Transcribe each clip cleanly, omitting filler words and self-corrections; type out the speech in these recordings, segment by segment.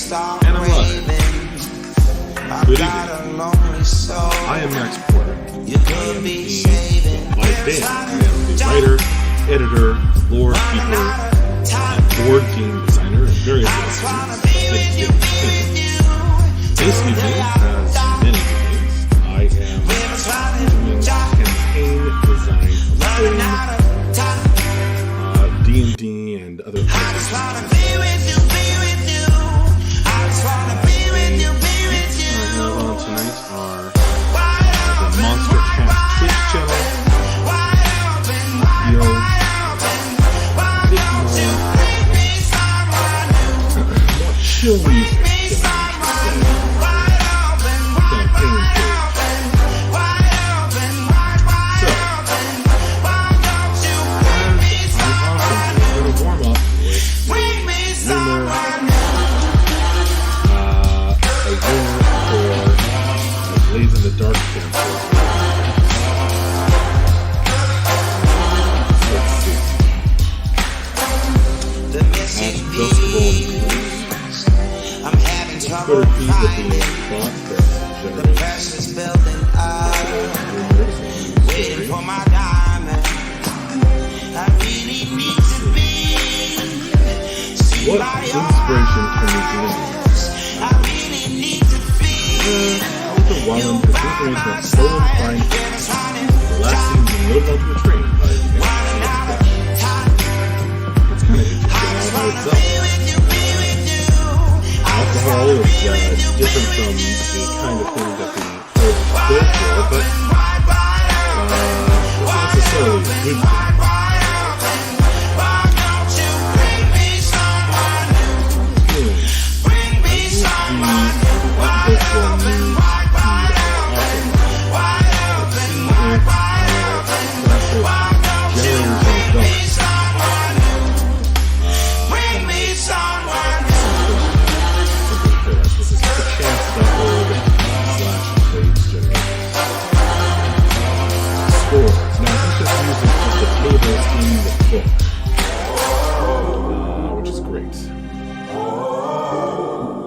And I'm live. Good evening. I am Max Porter. I am the live band. I am the writer, editor, lore keeper, and board game designer, and various other things. This evening, as many evenings, I am doing campaign design of D&D and other things. Tonight are the Monster Cast Twitch channel, more chill music campaign page. So, as I often do, I'm going to warm up with a rumor, for Blaze in the Dark campaign. Let's see. At Just Roll News, Twitter feed that being bot that generates waiting for my diamond. I really need to be. What inspiration can we glean? Out of Wildlands, the information of stolen flying fish. The last scene being loaded onto a train by the crash. It's kind of interesting all by itself. Alcohol is different from the kind of thing that the players go for, but not necessarily a good thing.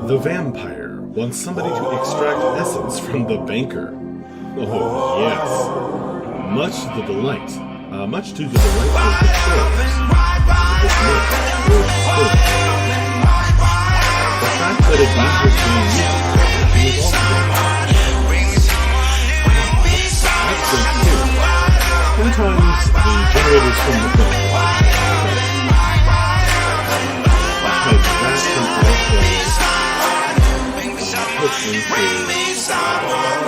The vampire wants somebody to extract essence from the banker. Oh, yes. Much to the delight of the controllers. The fact that it uses being used is also that's good too. Sometimes the generators from the phone. That can also bring me someone.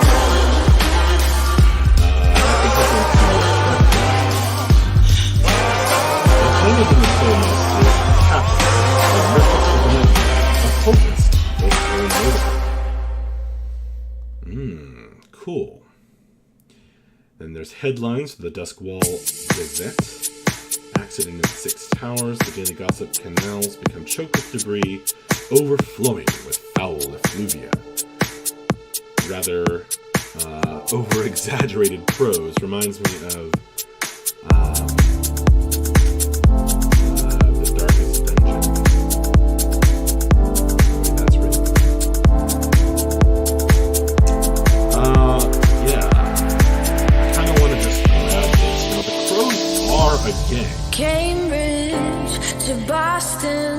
Cool. Then there's headlines for the Duskwall Gazette. Accident in 6 towers. The Daily Gossip canals become choked with debris, overflowing with foul effluvia. Rather over-exaggerated prose reminds me of The Darkest Dungeon. That's written. Yeah. I kind of want to just grab this. The Crows are a gang. Cambridge to Boston,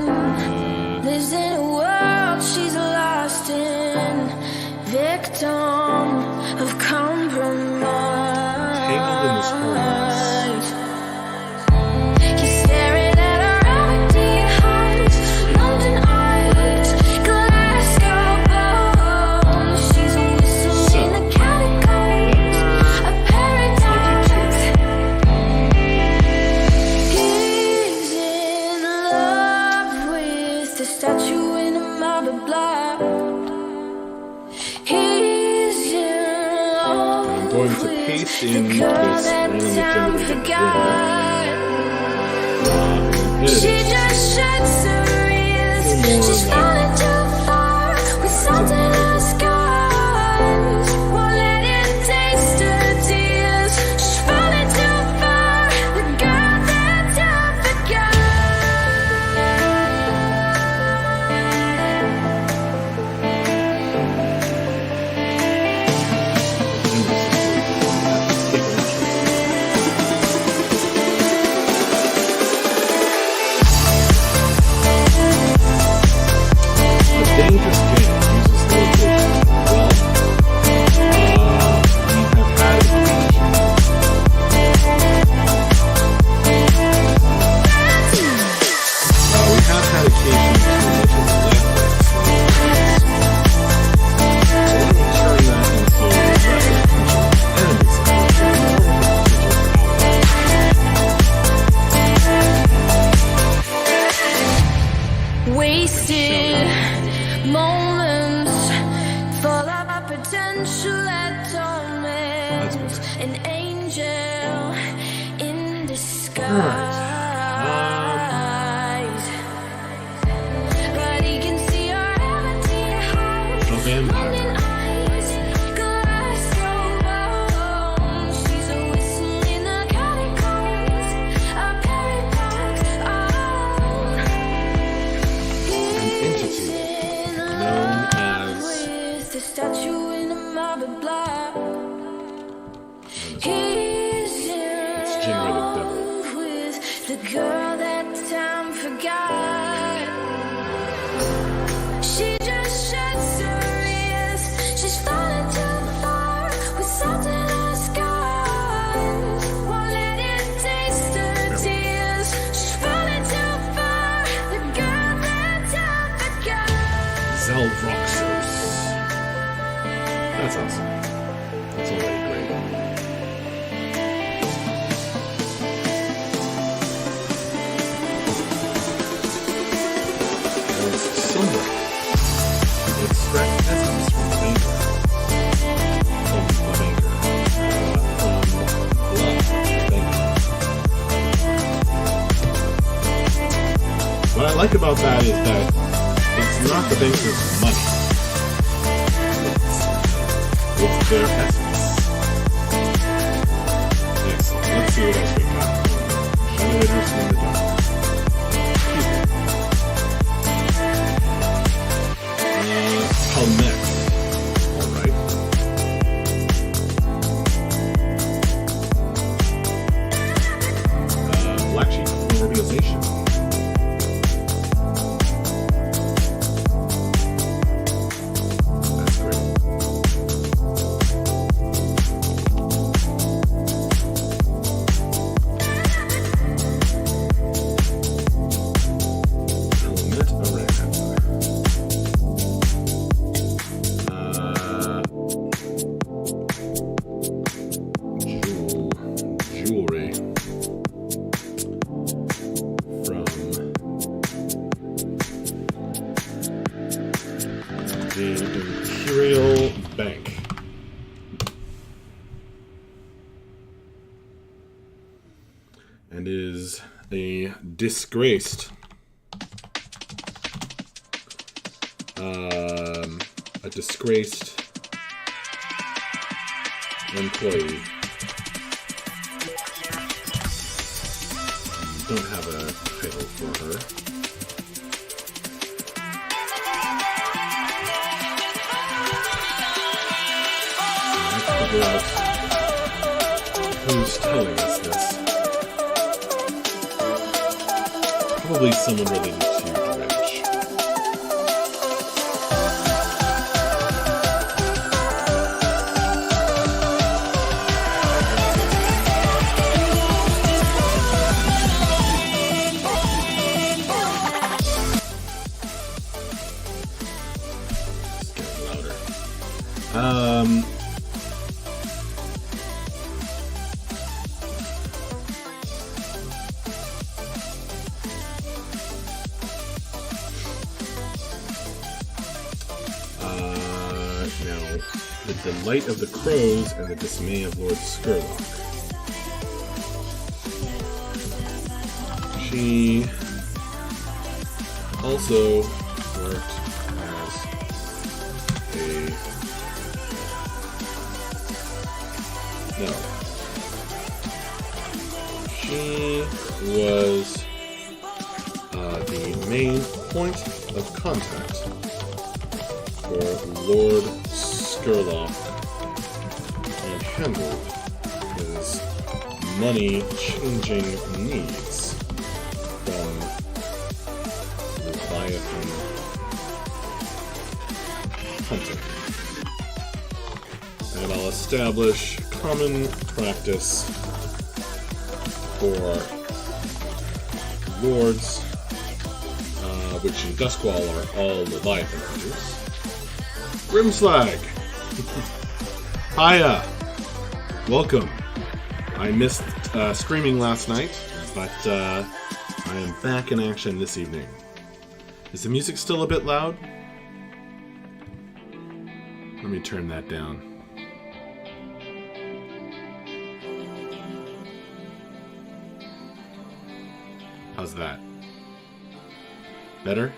lives in a world she's lost in, victim of compromise. Tangled in this whole He's staring at her empty heart, London eyes, Glasgow bones. She's a whistle in the catacombs, a paradise. He's in love with the statue in a marble block. He's in love. I'm going to paste in this randomly generated She just sheds her ears. She's falling too far with salt in her skies. Won't let it taste her tears. She's falling too far. The girl that's up for God. potential at torment. An angel in disguise. But he can see your empty heart. Running eyes, glass bones. She's a whistle in the catacombs. A paradox. An entity known as With the statue in a marble block. He's it's generally the devil. with the girl that time forgot. She just sheds her ears. She's falling too far with salt in her scars. Won't let it taste her tears. She's falling too far. The girl that time forgot. Zeldroxos. That's awesome. That's already great. There's someone with extract essence from Banger. From Banger. From blood Banger. What I like about that is that it's not the banker's money. It's their essence. Excellent. Let's see what else we got. Generators in the dark. Helmet. Alright. Black sheep from the organization. That's great. Helmet Aran. Jewelry from the Imperial Bank. And is a disgraced employee. Don't have a title for her. Let's figure out who's telling us this. Probably someone really huge rich. It's getting louder. Now, the delight of the crows and the dismay of Lord Skurlock. She also worked as no. She was the main point of contact for Lord Skurlock and handled his money-changing needs from Leviathan hunting. And I'll establish common practice for lords, which in Duskwall are all Leviathan hunters. Grimslag! Hiya! Welcome. I missed streaming last night, but I am back in action this evening. Is the music still a bit loud? Let me turn that down. How's that? Better?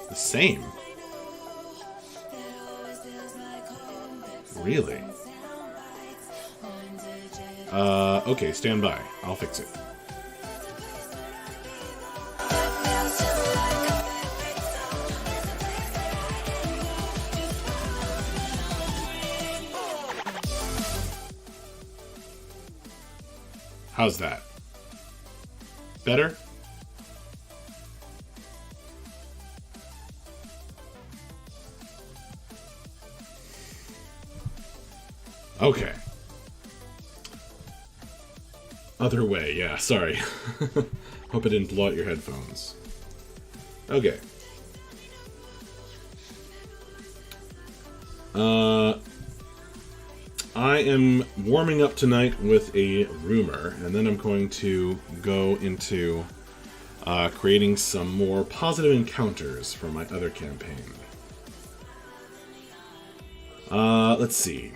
The same? Really? Okay, stand by. I'll fix it. How's that? Better? Okay. Other way, yeah, sorry. Hope I didn't blow out your headphones. Okay. I am warming up tonight with a rumor, and then I'm going to go into creating some more positive encounters for my other campaign. Let's see.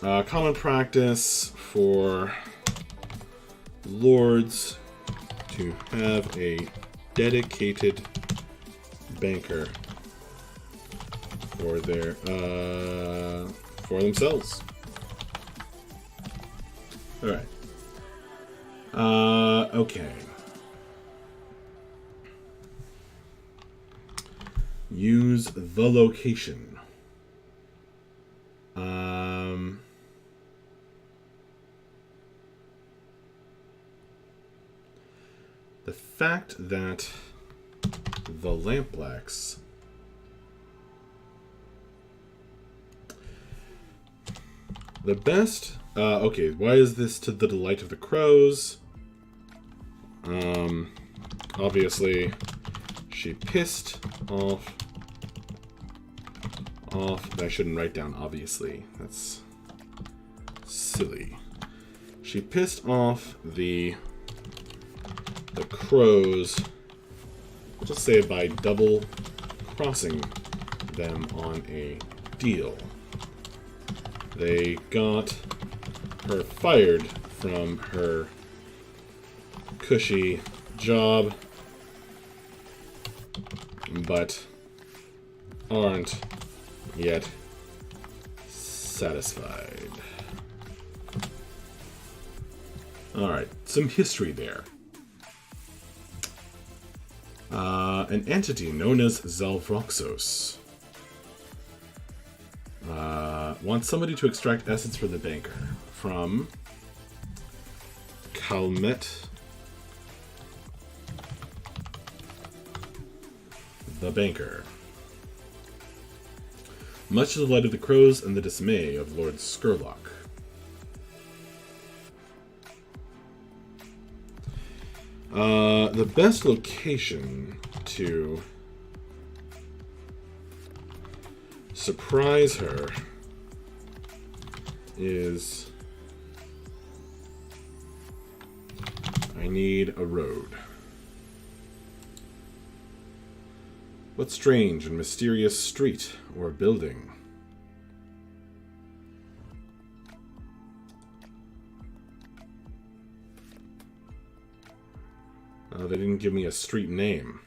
Common practice for lords to have a dedicated banker for their for themselves. All right. Okay. Use the location. The fact that the Lampblacks the best okay, why is this to the delight of the crows? Obviously she pissed off I shouldn't write down obviously. That's silly. She pissed off the crows, we'll just say by double crossing them on a deal. They got her fired from her cushy job, but aren't yet satisfied. Alright, some history there. An entity known as Zalvroxos wants somebody to extract essence for the banker from Calmet the banker. Much to the delight of the crows and the dismay of Lord Skurlock. The best location to surprise her is I need a road. What strange and mysterious street or building? They didn't give me a street name.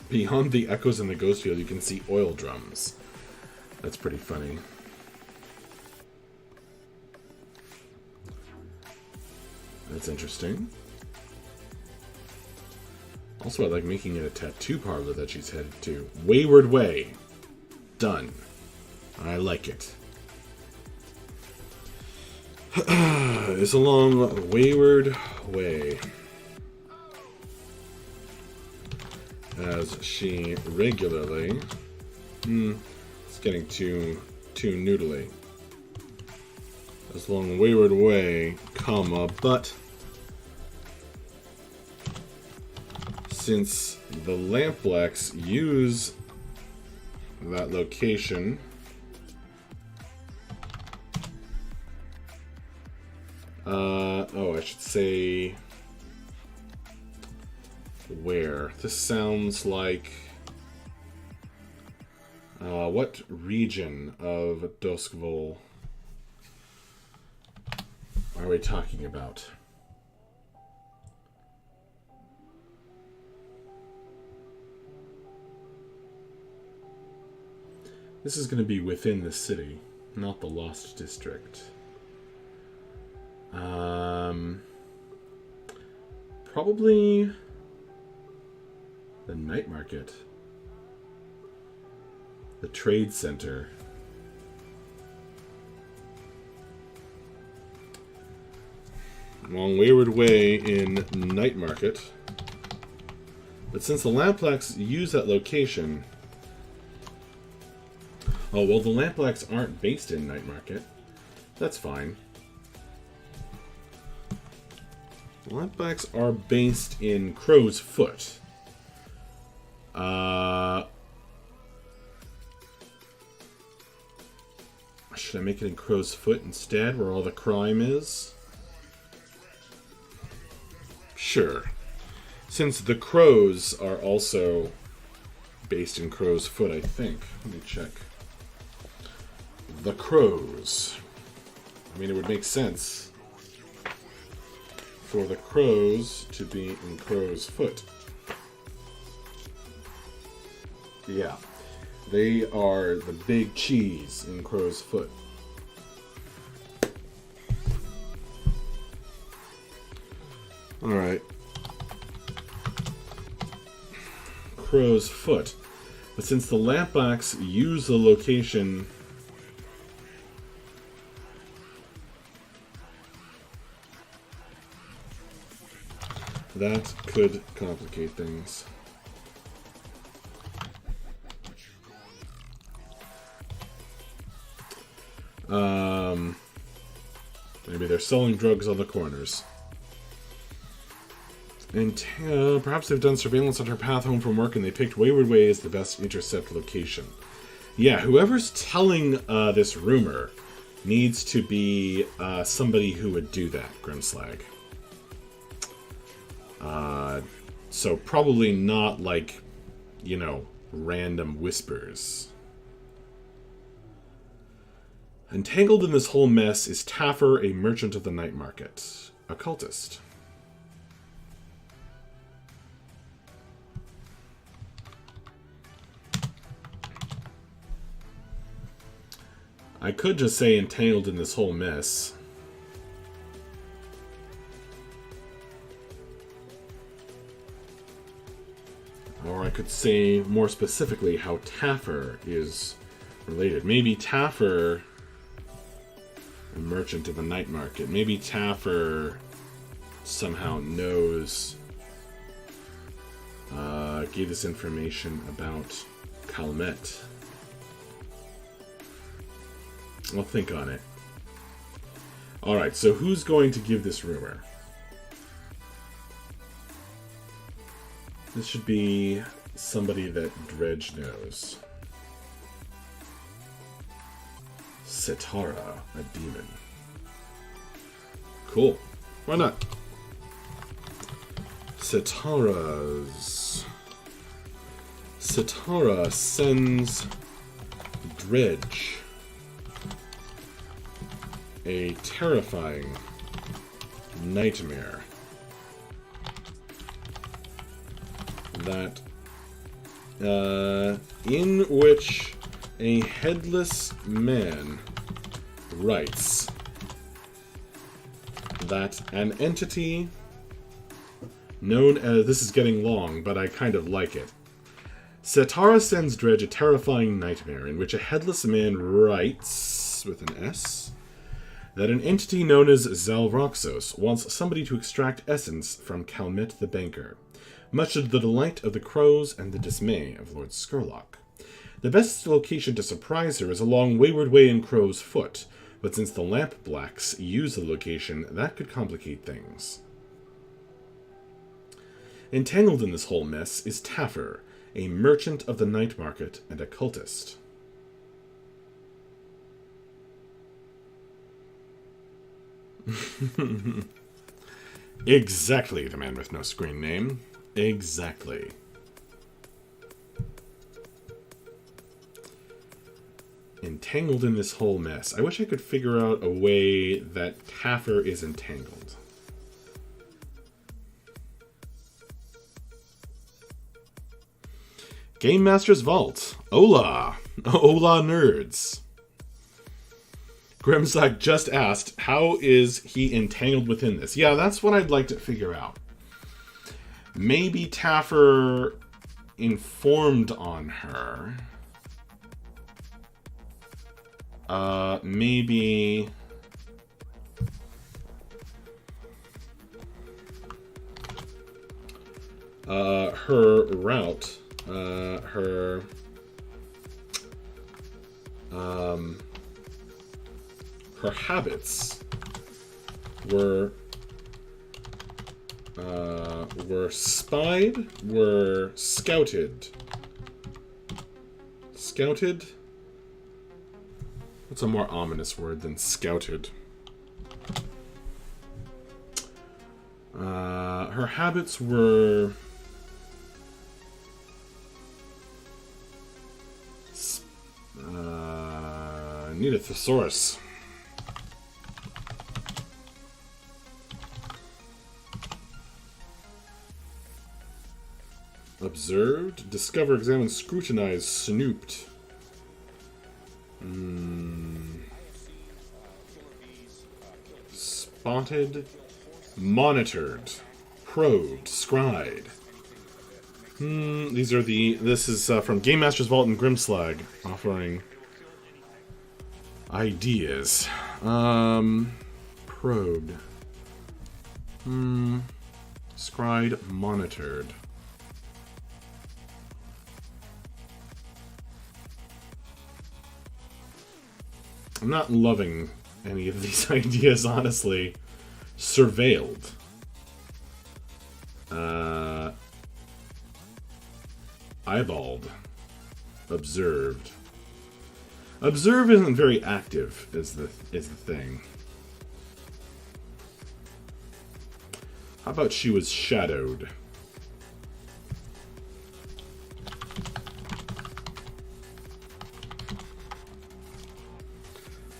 Beyond the echoes in the ghost field, you can see oil drums. That's pretty funny. That's interesting. Also, I like making it a tattoo parlor that she's headed to. Wayward Way. Done. I like it. It's along Wayward Way. As she regularly... it's getting too noodly. As along Wayward Way, comma, but... since the Lampblacks use that location Oh, I should say where. This sounds like... what region of Duskville are we talking about? This is going to be within the city, not the Lost District. Probably the night market. The trade center. Along Wayward Way in Night Market. But since the Lamplax use that location... Oh, well, the Lamplax aren't based in Night Market. That's fine. The Lamplax are based in Crow's Foot. Should I make it in Crow's Foot instead, where all the crime is? Sure. Since the Crows are also based in Crow's Foot, I think. Let me check. The Crows. I mean, it would make sense for the Crows to be in Crow's Foot. Yeah. They are the big cheese in Crow's Foot. Alright. Crow's Foot. But since the Lamplax use the location... that could complicate things. Maybe they're selling drugs on the corners. And perhaps they've done surveillance on her path home from work and they picked Wayward Way as the best intercept location. Yeah, whoever's telling this rumor needs to be somebody who would do that, Grimslag. So probably not like, you know, random whispers. Entangled in this whole mess is Taffer, a merchant of the night market. A cultist. I could just say entangled in this whole mess. Or I could say more specifically how Taffer is related. Maybe Taffer, a merchant of the night market. Maybe Taffer somehow knows, gave us information about Calmet. I'll think on it. Alright, so who's going to give this rumor? This should be somebody that Dredge knows. Setara, a demon. Cool. Why not? Setara sends Dredge a terrifying nightmare that in which a headless man writes that an entity known as... This is getting long, but I kind of like it. Setara sends Dredge a terrifying nightmare in which a headless man writes, with an S, that an entity known as Zalroxos wants somebody to extract essence from Calmet the banker, much to the delight of the crows and the dismay of Lord Skurlock. The best location to surprise her is along Wayward Way in Crow's Foot, but since the Lamp Blacks use the location, that could complicate things. Entangled in this whole mess is Taffer, a merchant of the night market and a cultist. Exactly, the man with no screen name. Exactly. Entangled in this whole mess. I wish I could figure out a way that Taffer is entangled. Game Master's Vault. Hola! Hola, nerds. Grimsack just asked, how is he entangled within this? Yeah, that's what I'd like to figure out. Maybe Taffer informed on her. Maybe... her route... her habits were spied, were scouted. Scouted? What's a more ominous word than scouted? Her habits were... need a thesaurus. Observed, discover, examine, scrutinize, snooped. Spotted, monitored, probed, scried. These are this is from Game Master's Vault and Grimslag, offering ideas. Probed. Scried, monitored. I'm not loving any of these ideas, honestly. Surveilled. Eyeballed. Observed. Observe isn't very active, is the thing. How about she was shadowed?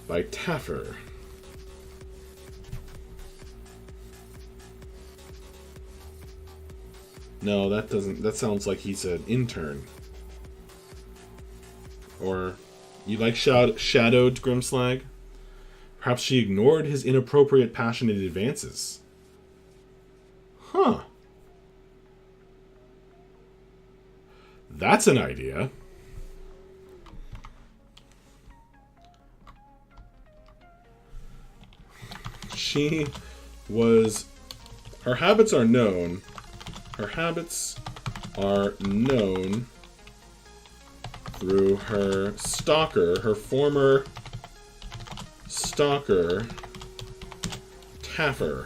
By Taffer. No, that doesn't... That sounds like he's an intern. Or... You like shadowed, Grimslag? Perhaps she ignored his inappropriate, passionate advances. Huh. That's an idea. She was... Her habits are known. Her habits are known through her stalker, her former stalker, Taffer.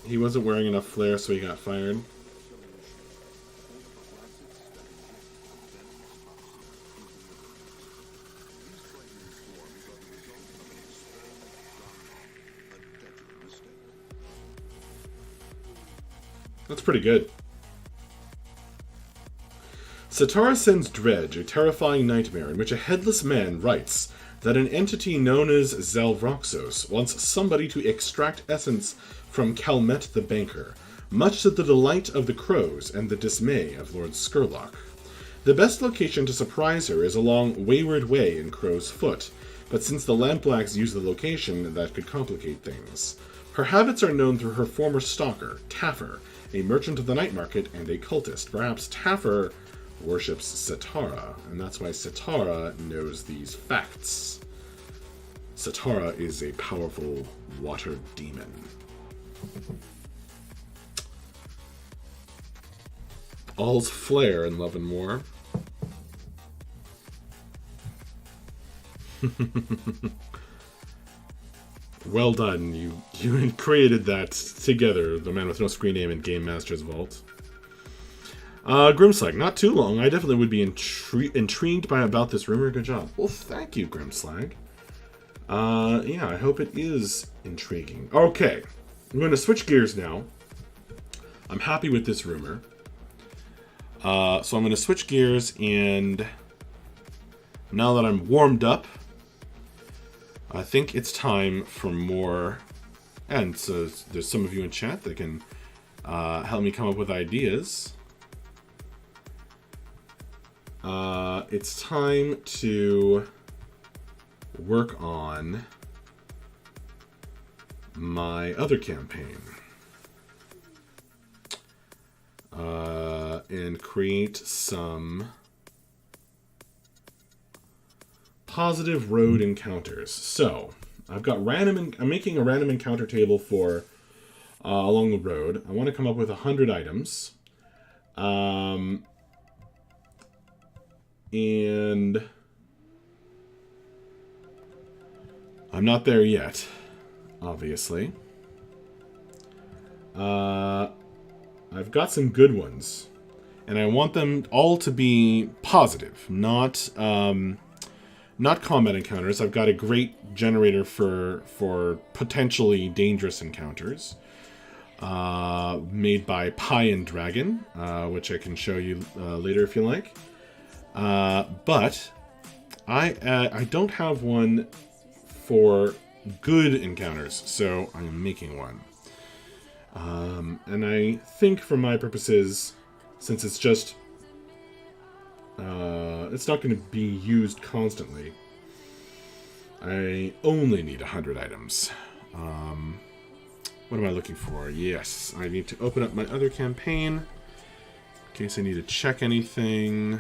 He wasn't wearing enough flair, so he got fired. That's pretty good. Satara sends Dredge, a terrifying nightmare in which a headless man writes that an entity known as Zalvroxos wants somebody to extract essence from Calmet the Banker, much to the delight of the crows and the dismay of Lord Skurlock. The best location to surprise her is along Wayward Way in Crow's Foot, but since the Lampblacks use the location, that could complicate things. Her habits are known through her former stalker, Taffer, a merchant of the night market and a cultist. Perhaps Taffer worships Satara, and that's why Satara knows these facts. Satara is a powerful water demon. All's flair in Love and War. Well done. You created that together, the man with no screen name in Game Master's Vault. Grimslag, not too long. I definitely would be intrigued about this rumor. Good job. Well, thank you, Grimslag. Yeah, I hope it is intriguing. Okay, I'm going to switch gears now. I'm happy with this rumor. So I'm going to switch gears, and now that I'm warmed up, I think it's time for more. And so there's some of you in chat that can help me come up with ideas. It's time to work on my other campaign. And create some positive road encounters. So I've got I'm making a random encounter table for along the road. I want to come up with 100 items. And I'm not there yet, obviously. I've got some good ones, and I want them all to be positive, not combat encounters. I've got a great generator for potentially dangerous encounters, made by Pie and Dragon, which I can show you later if you like. But I don't have one for good encounters, so I'm making one. And I think for my purposes, since it's just it's not going to be used constantly, I only need 100 items. What am I looking for? Yes, I need to open up my other campaign in case I need to check anything.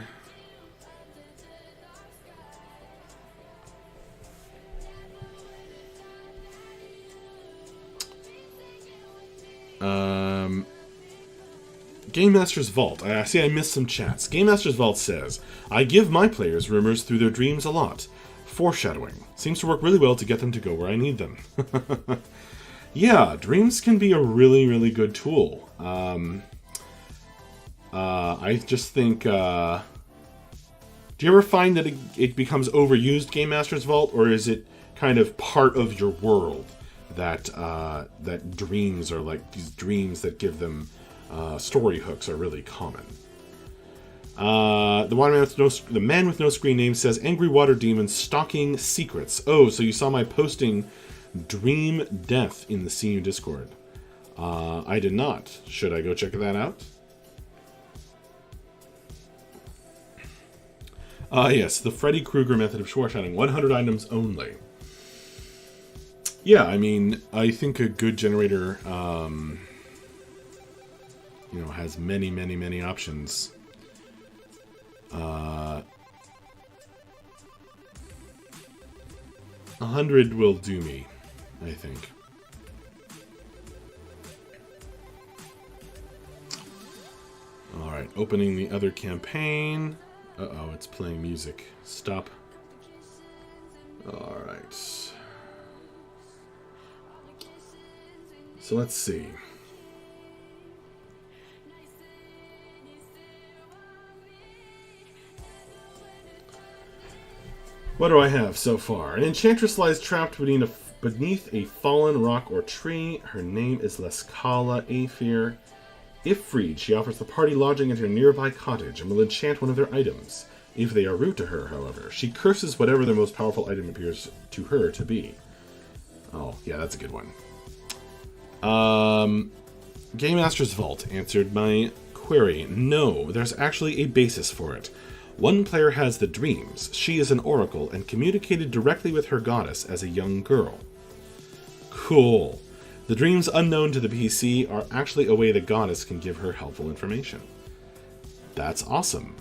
Game Master's Vault. I see I missed some chats. Game Master's Vault says, I give my players rumors through their dreams a lot. Foreshadowing. Seems to work really well to get them to go where I need them. Yeah, dreams can be a really, really good tool. I just think... do you ever find that it becomes overused, Game Master's Vault, or is it kind of part of your world that that dreams are like these dreams that give them story hooks are really common? The man with no screen name says, Angry Water Demon stalking secrets. Oh, so you saw my posting Dream Death in the CU Discord. I did not. Should I go check that out? Yes, the Freddy Krueger method of foreshadowing. 100 items only. Yeah, I mean, I think a good generator, has many, many, many options. 100 will do me, I think. Alright, opening the other campaign. Uh-oh, it's playing music. Stop. Alright. So let's see. What do I have so far? An enchantress lies trapped beneath a fallen rock or tree. Her name is Lescala Aethir. If freed, she offers the party lodging at her nearby cottage and will enchant one of their items. If they are rude to her, however, she curses whatever their most powerful item appears to her to be. Oh, yeah, that's a good one. Game Master's Vault answered my query. No, there's actually a basis for it. One player has the dreams. She is an oracle and communicated directly with her goddess as a young girl. Cool. The dreams unknown to the PC are actually a way the goddess can give her helpful information. That's awesome.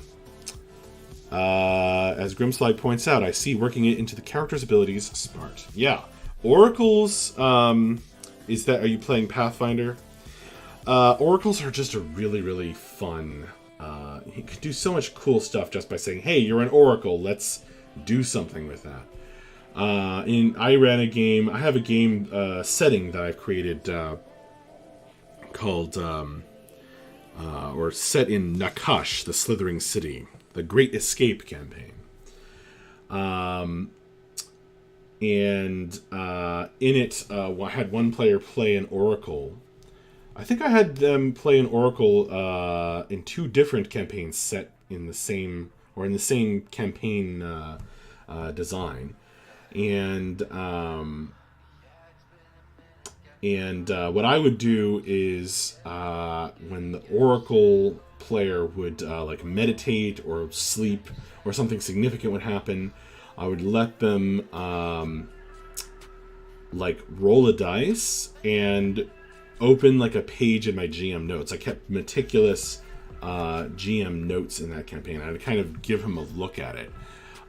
As Grimslide points out, I see working it into the character's abilities smart. Yeah. Oracles, are you playing Pathfinder? Oracles are just a really, really fun... you can do so much cool stuff just by saying, hey, you're an oracle, let's do something with that. I have a game setting that I've created called or set in Nakash, the Slithering City, the Great Escape campaign. And in it, I had one player play an Oracle. I think I had them play an Oracle in 2 different campaigns set in the same campaign design. And what I would do is when the Oracle player would like meditate or sleep or something significant would happen, I would let them like roll a dice and open like a page in my GM notes. I kept meticulous GM notes in that campaign. I'd kind of give him a look at it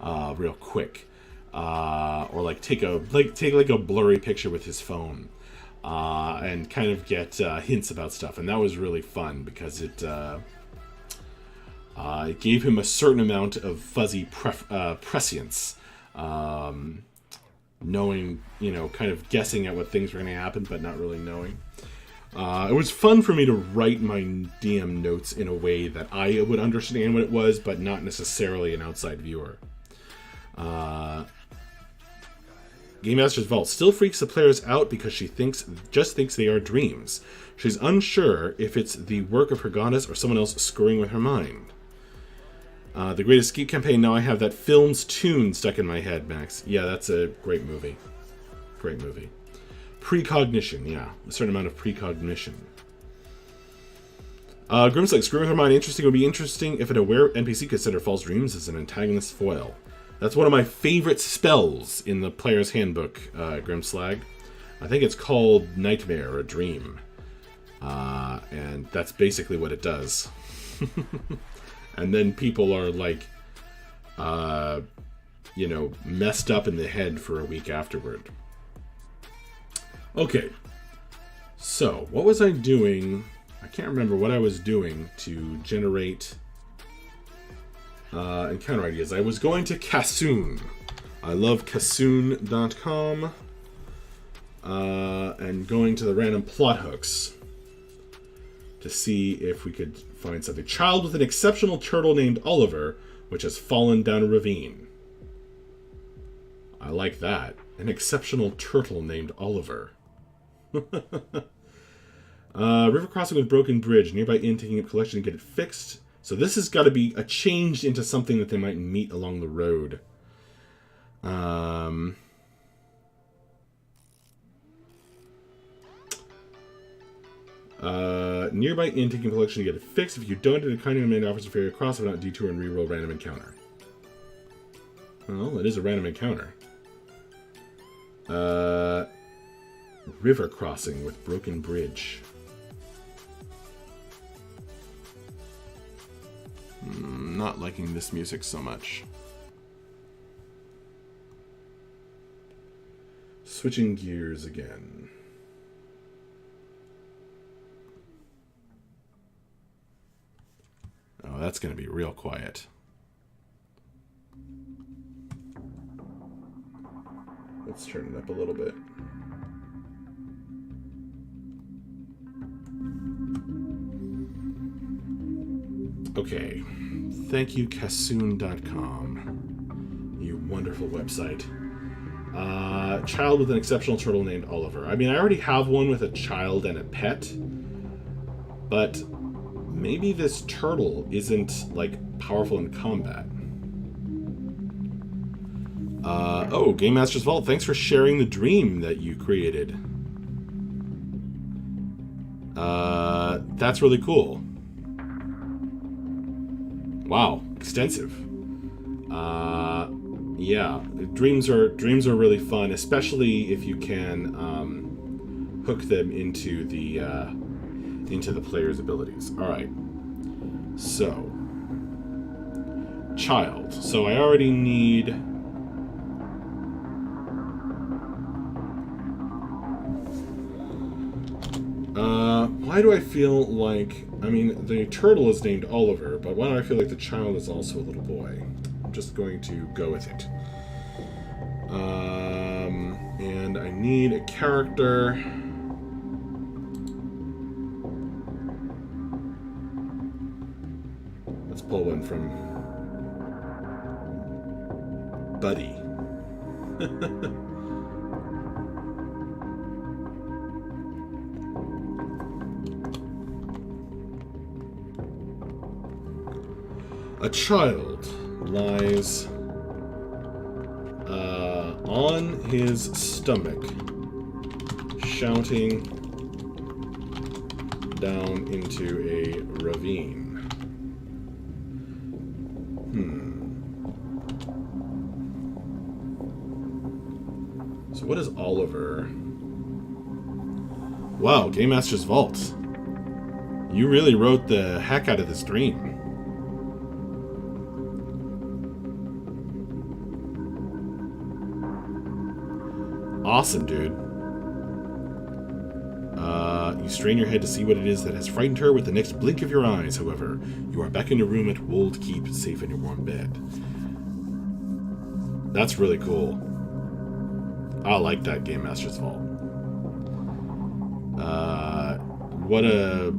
real quick, or like take a blurry picture with his phone. And kind of get hints about stuff, and that was really fun because it gave him a certain amount of fuzzy prescience, knowing, kind of guessing at what things were going to happen, but not really knowing. It was fun for me to write my DM notes in a way that I would understand what it was, but not necessarily an outside viewer. Game Master's Vault still freaks the players out because she just thinks they are dreams. She's unsure if it's the work of her goddess or someone else screwing with her mind. The Great Escape campaign, now I have that film's tune stuck in my head, Max. Yeah, that's a great movie. Great movie. Precognition, yeah. A certain amount of precognition. Grim's like, screwing with her mind interesting would be interesting if an aware NPC could send her false dreams as an antagonist foil. That's one of my favorite spells in the player's handbook, Grimslag. I think it's called Nightmare or Dream. And that's basically what it does. And then people are like, messed up in the head for a week afterward. Okay. So, what was I doing? I can't remember what I was doing to generate encounter ideas. I was going to Kassoon. I love Kassoon.com. And going to the random plot hooks to see if we could find something. Child with an exceptional turtle named Oliver, which has fallen down a ravine. I like that. An exceptional turtle named Oliver. River crossing with broken bridge. Nearby inn taking up collection to get it fixed. So this has got to be a change into something that they might meet along the road. Nearby inn taking collection to get it fixed. If you don't, a kind of demand offers to ferry across without detour and reroll random encounter. Well, it is a random encounter. River crossing with broken bridge. Not liking this music so much. Switching gears again. Oh, that's going to be real quiet. Let's turn it up a little bit. Okay. Thank you, Kassoon.com. You wonderful website. Child with an exceptional turtle named Oliver. I mean, I already have one with a child and a pet. But maybe this turtle isn't, like, powerful in combat. Game Master's Vault, thanks for sharing the dream that you created. That's really cool. Wow, extensive. Yeah, dreams are really fun, especially if you can hook them into the player's abilities. All right. So, child. So I already need. Why do I feel like... I mean, the turtle is named Oliver, but why do I feel like the child is also a little boy? I'm just going to go with it. And I need a character. one from Buddy. A child lies on his stomach, shouting down into a ravine. So what is Oliver? Wow, Game Master's Vault. You really wrote the heck out of this dream. Awesome, dude. You strain your head to see what it is that has frightened her with the next blink of your eyes, however. You are back in your room at Wold Keep, safe in your warm bed. That's really cool. I like that, Game Master's Vault. What a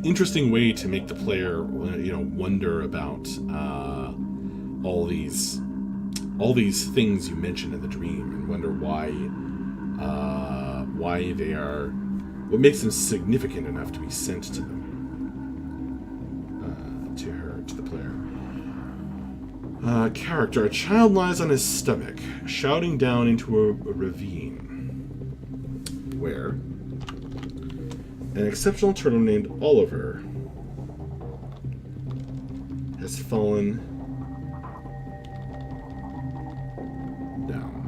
interesting way to make the player, wonder about all these things you mentioned in the dream, and wonder why they are, what makes them significant enough to be sent to them, to the player. Character: a child lies on his stomach, shouting down into a ravine, where an exceptional turtle named Oliver has fallen down.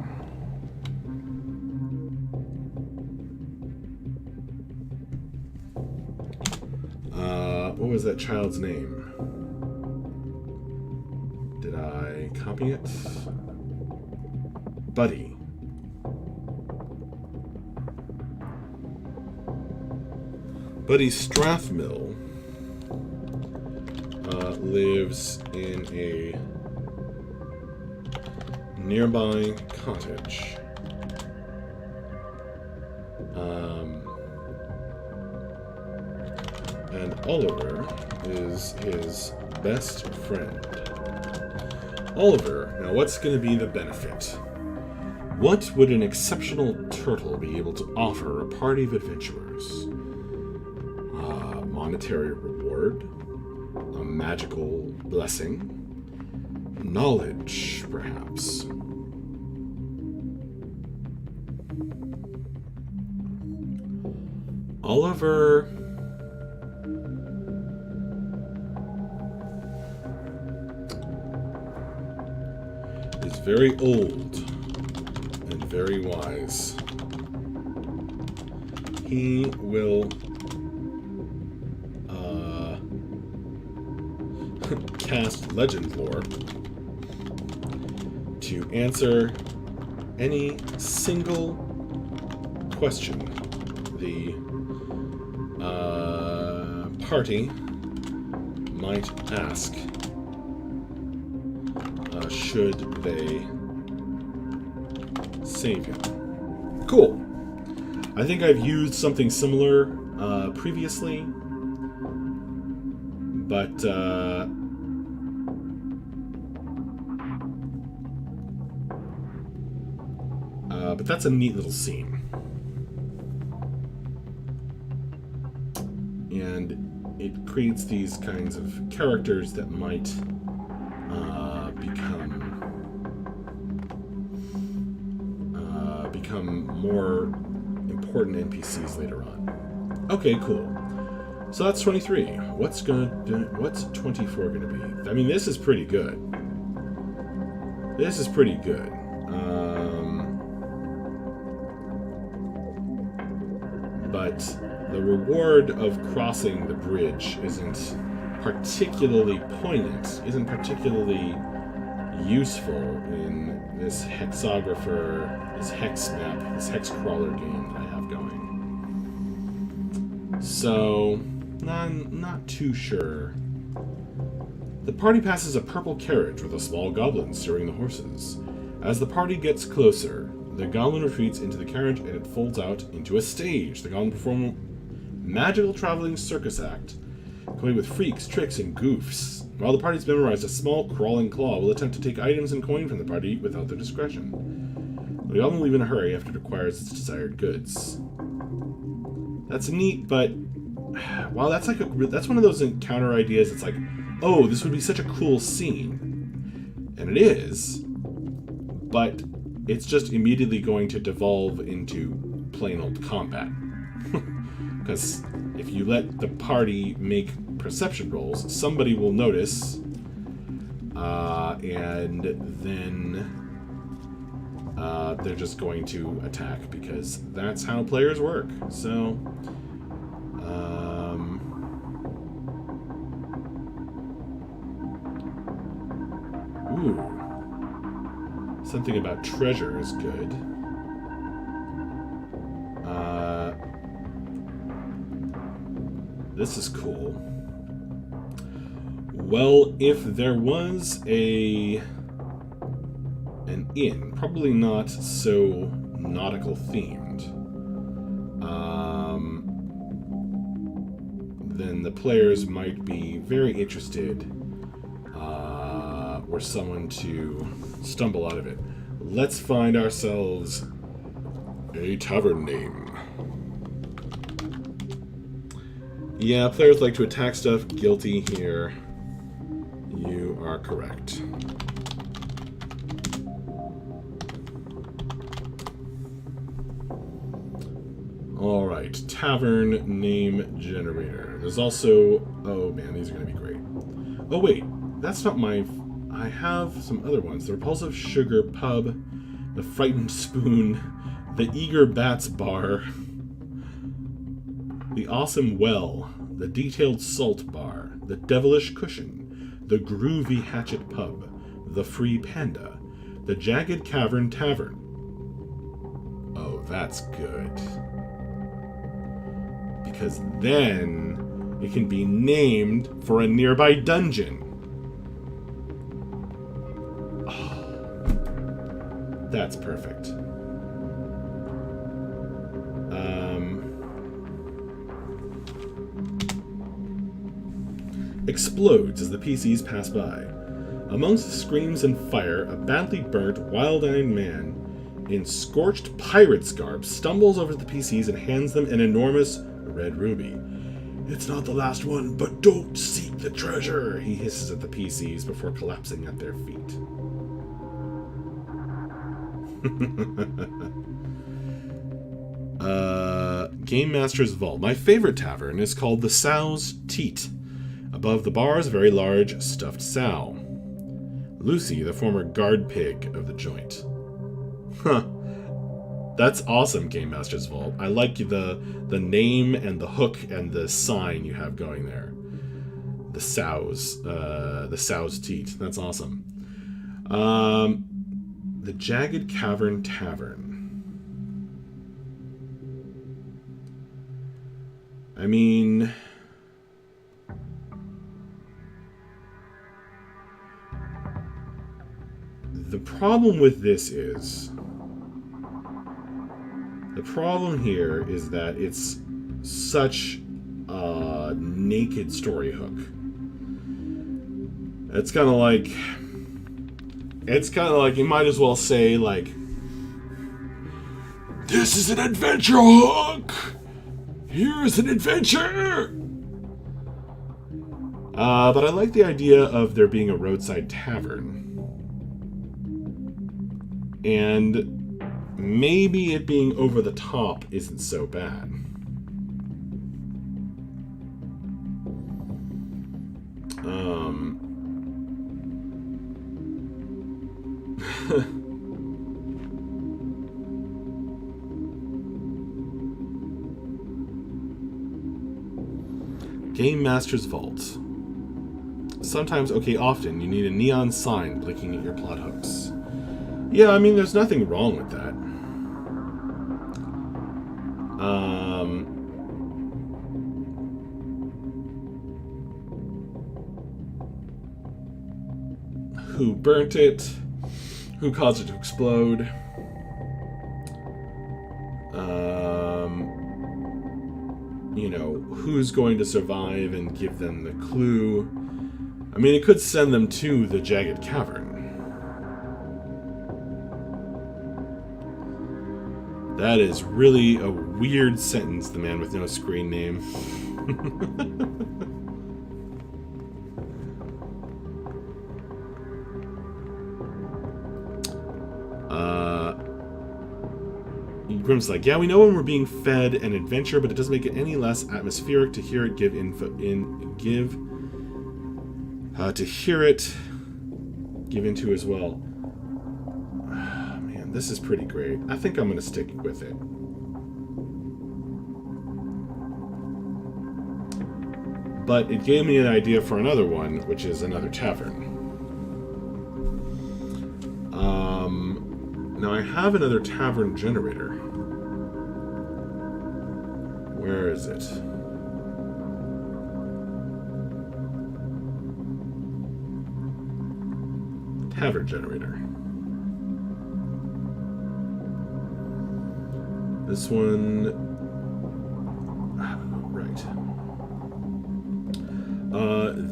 What was that child's name? Did I copy it? Buddy. Buddy Strathmill lives in a nearby cottage. And Oliver is his best friend. Oliver, now what's going to be the benefit? What would an exceptional turtle be able to offer a party of adventurers? Monetary reward? A magical blessing? Knowledge, perhaps? Oliver is very old and very wise. He will cast legend lore to answer any single question the party might ask, should they save him. Cool. I think I've used something similar previously, but that's a neat little scene. And it creates these kinds of characters that might become more important NPCs later on. Okay, cool. So that's 23. What's 24 gonna be? I mean, this is pretty good. This is pretty good. But the reward of crossing the bridge isn't particularly poignant, isn't particularly useful in this hexographer, this hex map, this hex crawler game that I have going. So, I'm not too sure. The party passes a purple carriage with a small goblin steering the horses. As the party gets closer, the goblin retreats into the carriage and it folds out into a stage. The goblin performs a magical traveling circus act complete with freaks, tricks, and goofs. While the party's memorized, a small crawling claw will attempt to take items and coin from the party without their discretion. They often leave in a hurry after it acquires its desired goods. That's neat, but wow, that's one of those encounter ideas. It's like, oh, this would be such a cool scene, and it is, but it's just immediately going to devolve into plain old combat. Because if you let the party make perception rolls, somebody will notice, and then they're just going to attack, because that's how players work. So, ooh, something about treasure is good. This is cool. Well, if there was an inn, probably not so nautical themed, then the players might be very interested were someone to stumble out of it. Let's find ourselves a tavern name. Yeah, players like to attack stuff. Guilty here. You are correct. Alright, tavern name generator. There's also... oh man, these are going to be great. Oh wait, that's not my... I have some other ones. The Repulsive Sugar Pub, the Frightened Spoon, the Eager Bats Bar, the Awesome Well, the Detailed Salt Bar, the Devilish Cushion, the Groovy Hatchet Pub, the Free Panda, the Jagged Cavern Tavern. Oh, that's good. Because then it can be named for a nearby dungeon. Oh, that's perfect. Explodes as the PCs pass by. Amongst the screams and fire, a badly burnt, wild-eyed man in scorched pirate's garb stumbles over to the PCs and hands them an enormous red ruby. "It's not the last one, but don't seek the treasure," he hisses at the PCs before collapsing at their feet. Game Master's Vault. My favorite tavern is called the Sow's Teat. Above the bar is a very large stuffed sow. Lucy, the former guard pig of the joint. Huh. That's awesome, Game Master's Vault. I like the name and the hook and the sign you have going there. The Sow's Teat. That's awesome. The Jagged Cavern Tavern. I mean... the problem with this is... the problem here is that it's such a naked story hook. It's kind of like... you might as well say, like... "This is an adventure hook! Here's an adventure!" But I like the idea of there being a roadside tavern. And maybe it being over the top isn't so bad. Game Master's Vault. Sometimes, okay, often, you need a neon sign blinking at your plot hooks. Yeah, I mean, there's nothing wrong with that. Who burnt it? Who caused it to explode? you know, who's going to survive and give them the clue. I mean, it could send them to the Jagged Cavern. That is really a weird sentence, the man with no screen name. Grim's like, yeah, we know when we're being fed an adventure, but it doesn't make it any less atmospheric to hear it give into as well. Man, this is pretty great. I think I'm going to stick with it. But it gave me an idea for another one, which is another tavern. Now I have another tavern generator. Where is it? Tavern generator. This one... right.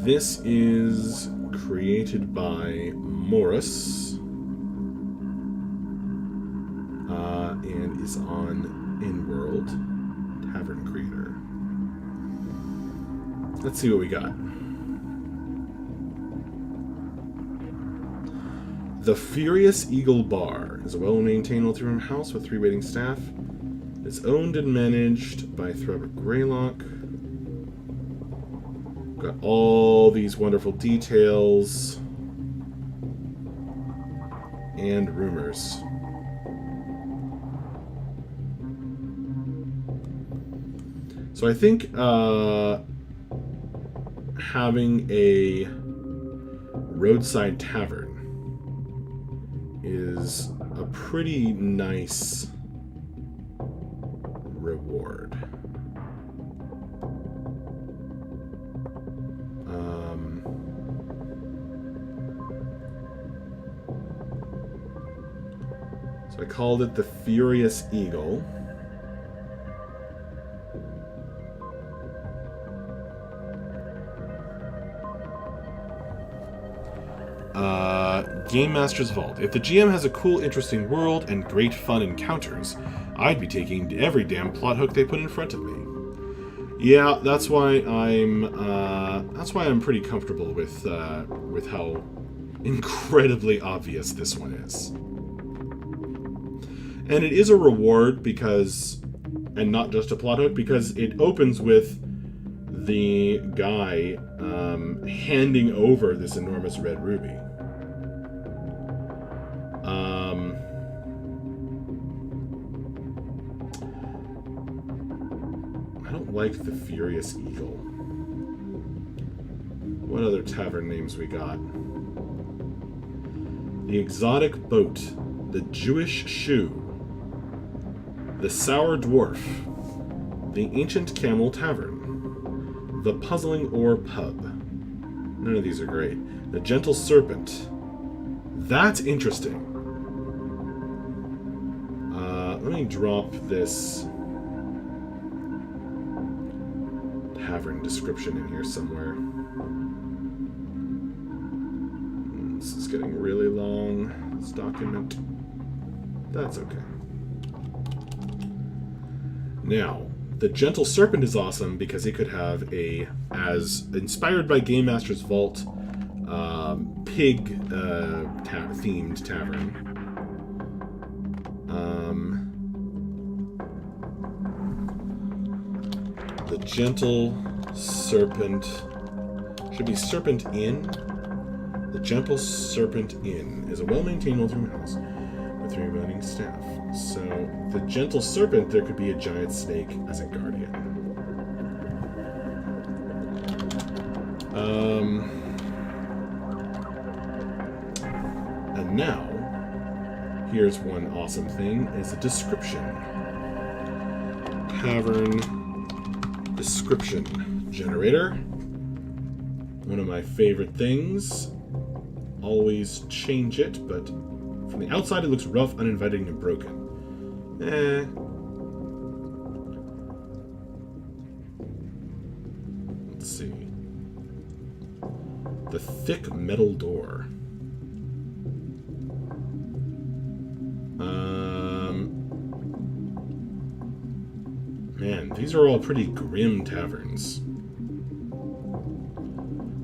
This is created by Morris. And is on InWorld. Tavern Creator. Let's see what we got. The Furious Eagle Bar is a well-maintained multi-room house with 3 waiting staff. It's owned and managed by Threber Greylock. Got all these wonderful details and rumors. So I think having a roadside tavern is a pretty nice reward. So I called it the Furious Eagle. Game Master's Vault. If the GM has a cool, interesting world and great fun encounters, I'd be taking every damn plot hook they put in front of me. Yeah, that's why I'm pretty comfortable with how incredibly obvious this one is. And it is a reward because, and not just a plot hook, because it opens with the guy handing over this enormous red ruby. I don't like the Furious Eagle. What other tavern names we got? The Exotic Boat, the Jewish Shoe, the Sour Dwarf, the Ancient Camel Tavern, the Puzzling Oar Pub. None of these are great. The Gentle Serpent. That's interesting. Let me drop this tavern description in here somewhere. This is getting really long, this document. That's okay. Now, the Gentle Serpent is awesome because it could have a, as inspired by Game Master's Vault, pig themed tavern. The Gentle Serpent should be Serpent Inn. The Gentle Serpent Inn is a well-maintained multi-room house with 3 running staff. So the Gentle Serpent, there could be a giant snake as a guardian. And now, here's one awesome thing, is a description. Tavern description generator. One of my favorite things. Always change it, but from the outside it looks rough, uninviting, and broken. Let's see. The thick metal door. Man, these are all pretty grim taverns.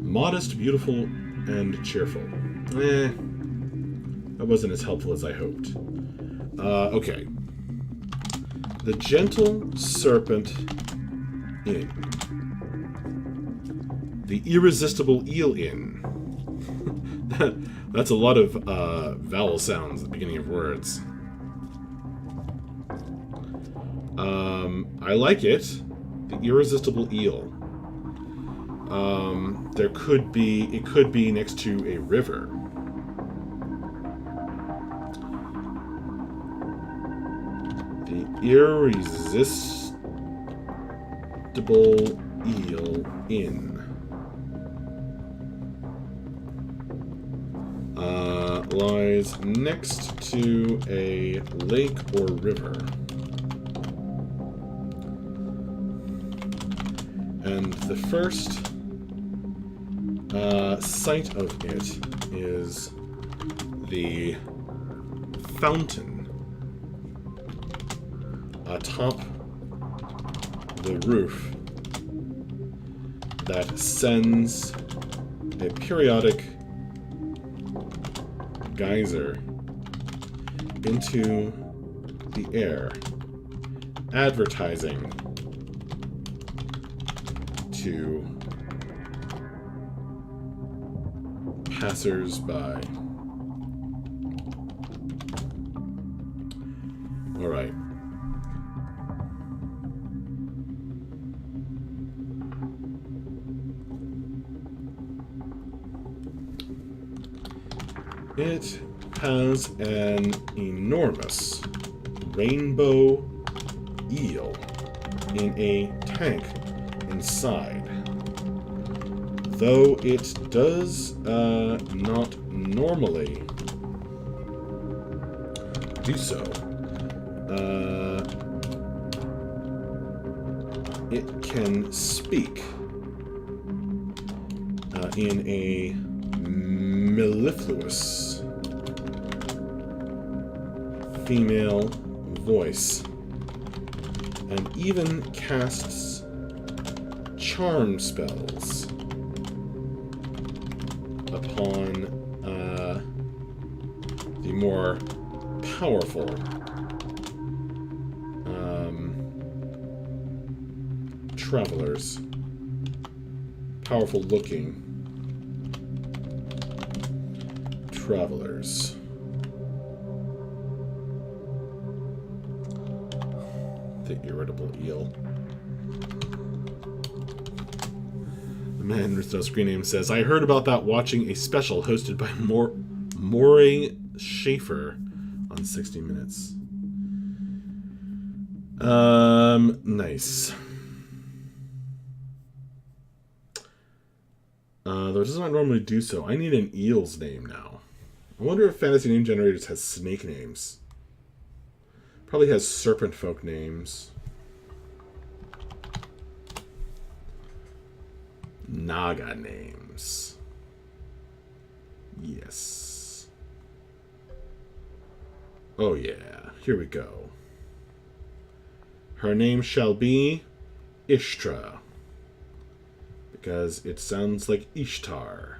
Modest, beautiful, and cheerful. That wasn't as helpful as I hoped. Okay. The Gentle Serpent Inn. The Irresistible Eel Inn. That's a lot of vowel sounds at the beginning of words. I like it. The Irresistible Eel. It could be next to a river. The Irresistible Eel Inn. Lies next to a lake or river. And the first sight of it is the fountain atop the roof that sends a periodic geyser into the air, advertising to passers-by. All right. It has an enormous rainbow eel in a tank inside. Though it does not normally do so. It can speak in a mellifluous female voice, and even casts charm spells upon the more powerful travelers, powerful looking travelers. The irritable eel. The man with no screen name says, I heard about that watching a special hosted by Maury Schaefer on 60 Minutes. Nice. Though it does not normally do so. I need an eel's name now. I wonder if Fantasy Name Generators has snake names. Probably has serpent folk names. Naga names. Yes. Oh yeah, here we go. Her name shall be Ishtra, because it sounds like Ishtar.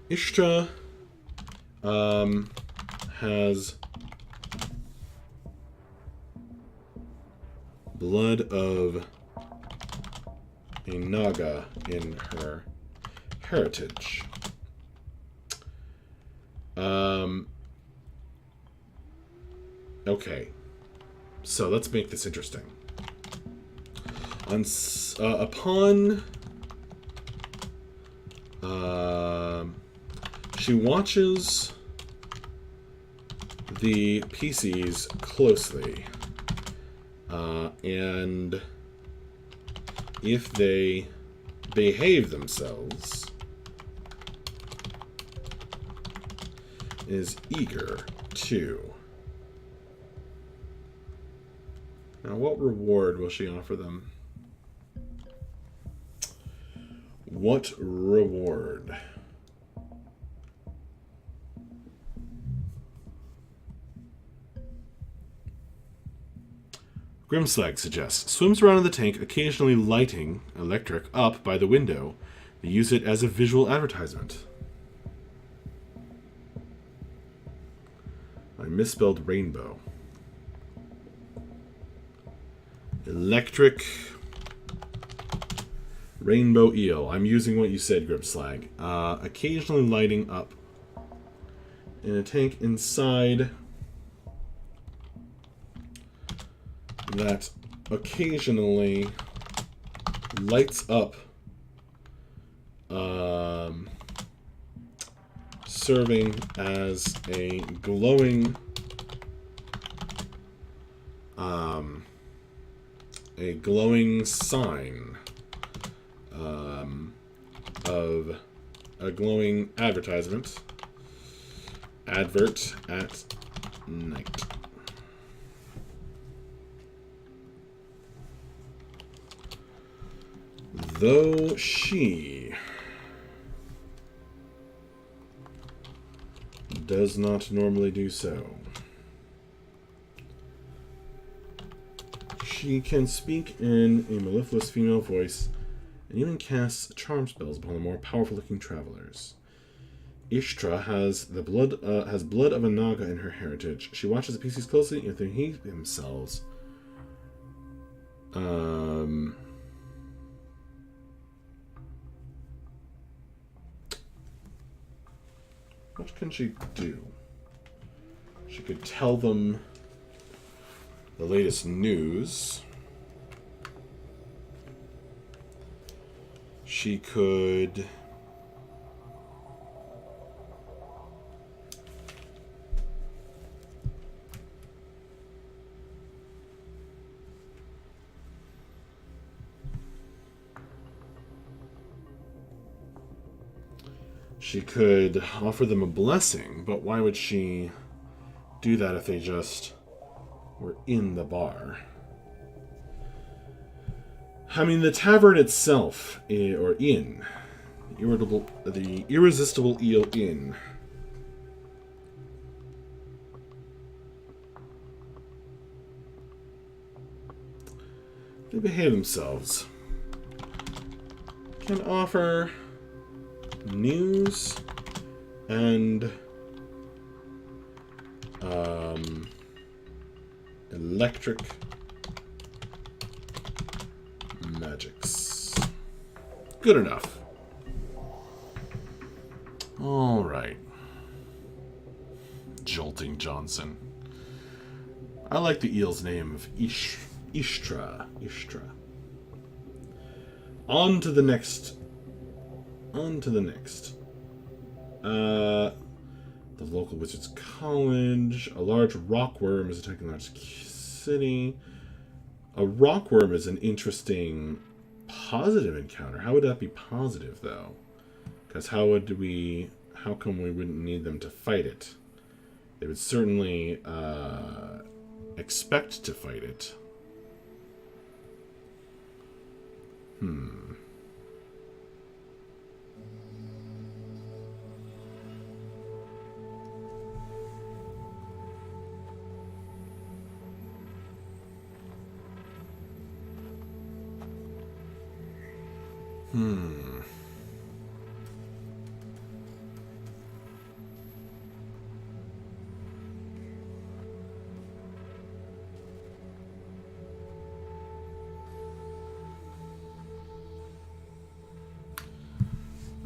Ishtra has blood of a Naga in her heritage. Okay, so let's make this interesting. She watches the PCs closely, and if they behave themselves, is eager to Now, what reward will she offer them? What reward? Grimslag suggests, swims around in the tank, occasionally lighting electric up by the window. They use it as a visual advertisement. I misspelled rainbow. Electric rainbow eel. I'm using what you said, Grimslag. Occasionally lighting up in a tank inside that occasionally lights up, serving as a glowing sign of a glowing advert at night. Though she does not normally do so. She can speak in a mellifluous female voice and even casts charm spells upon the more powerful-looking travelers. Ishtra has blood of a Naga in her heritage. She watches the PCs closely if they hate themselves. What can she do? She could tell them the latest news. She could... She could offer them a blessing, but why would she do that if they just were in the bar? I mean, the tavern itself, or inn, the Irresistible Eel Inn, they behave themselves, can offer news and electric magics. Good enough. All right. Jolting Johnson. I like the eel's name of Ishtra. On to the next. The local wizard's college. A large rockworm is attacking a large city. A rockworm is an interesting positive encounter. How would that be positive, though? Because how come we wouldn't need them to fight it? They would certainly expect to fight it.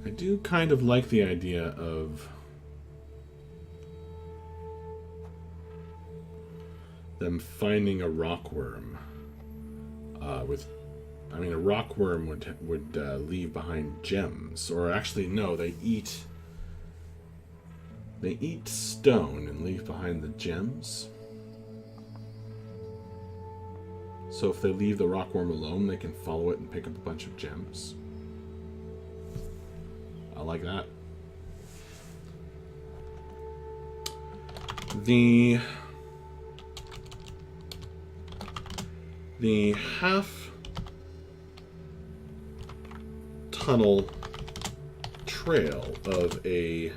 I do kind of like the idea of them finding a rockworm. A rockworm would leave behind gems, or actually no, they eat stone and leave behind the gems. So if they leave the rockworm alone, they can follow it and pick up a bunch of gems. I like that. the half tunnel trail of a,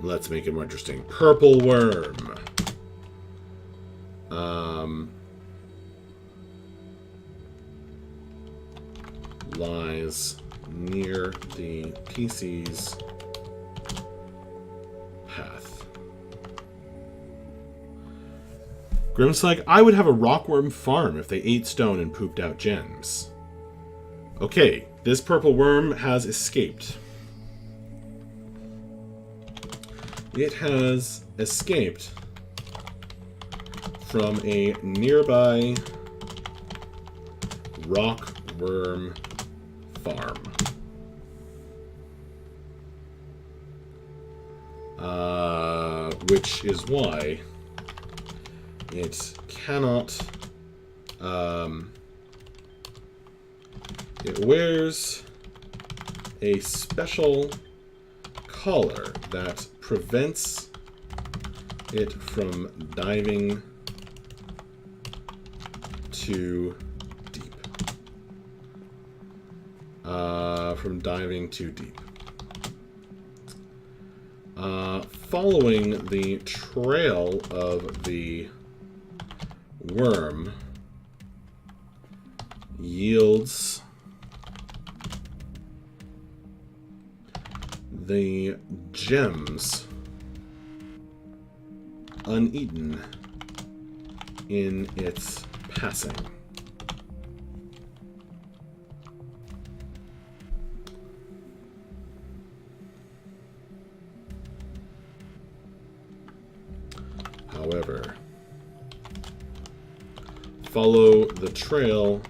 let's make it more interesting, purple worm. Lies near the PC's path. Grim's like, I would have a rockworm farm if they ate stone and pooped out gems. Okay, this purple worm has escaped. It has escaped from a nearby rockworm farm. Which is why it cannot, it wears a special collar that prevents it from diving too deep. Following the trail of the worm yields the gems uneaten in its passing. However, follow the trail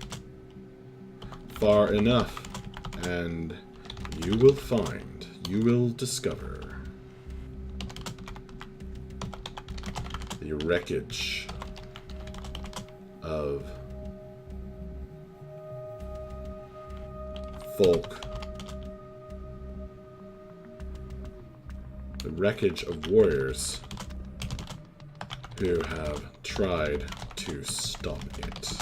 far enough and you will find, you will discover the wreckage of folk, the wreckage of warriors who have tried to stop it.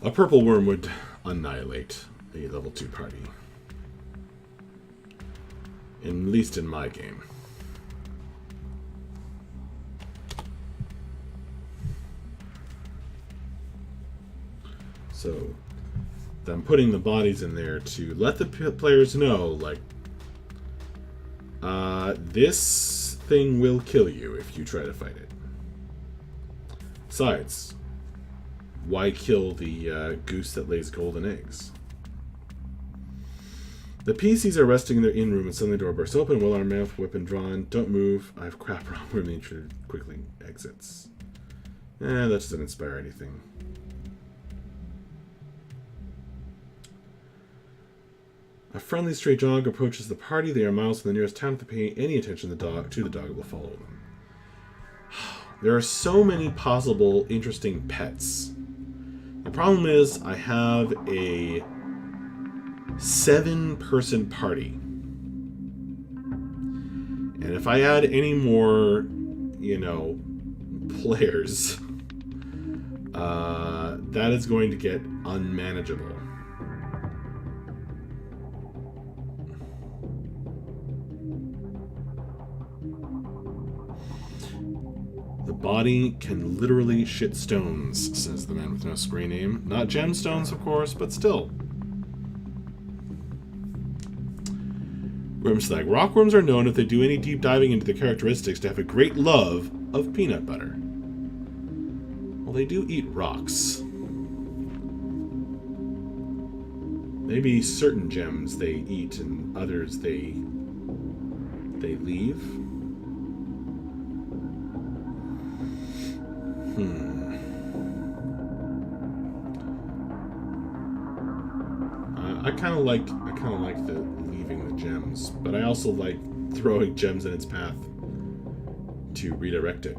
A purple worm would annihilate a level 2 party. At least in my game. So, I'm putting the bodies in there to let the players know, like, this thing will kill you if you try to fight it. Besides, why kill the goose that lays golden eggs? The PCs are resting in their inn room and suddenly the door bursts open. Well, our mouth weapon drawn. Don't move. I have crap wrong where the intruder quickly exits. That doesn't inspire anything. A friendly stray dog approaches the party. They are miles from the nearest town. If they pay any attention to the dog, it will follow them. There are so many possible interesting pets. The problem is I have a 7-person party. And if I add any more, players, that is going to get unmanageable. The body can literally shit stones, says the man with no screen name. Not gemstones, of course, but still. Grimslag. Rockworms are known, if they do any deep diving into their characteristics, to have a great love of peanut butter. Well, they do eat rocks. Maybe certain gems they eat and others they leave. I kind of like the leaving the gems, but I also like throwing gems in its path to redirect it.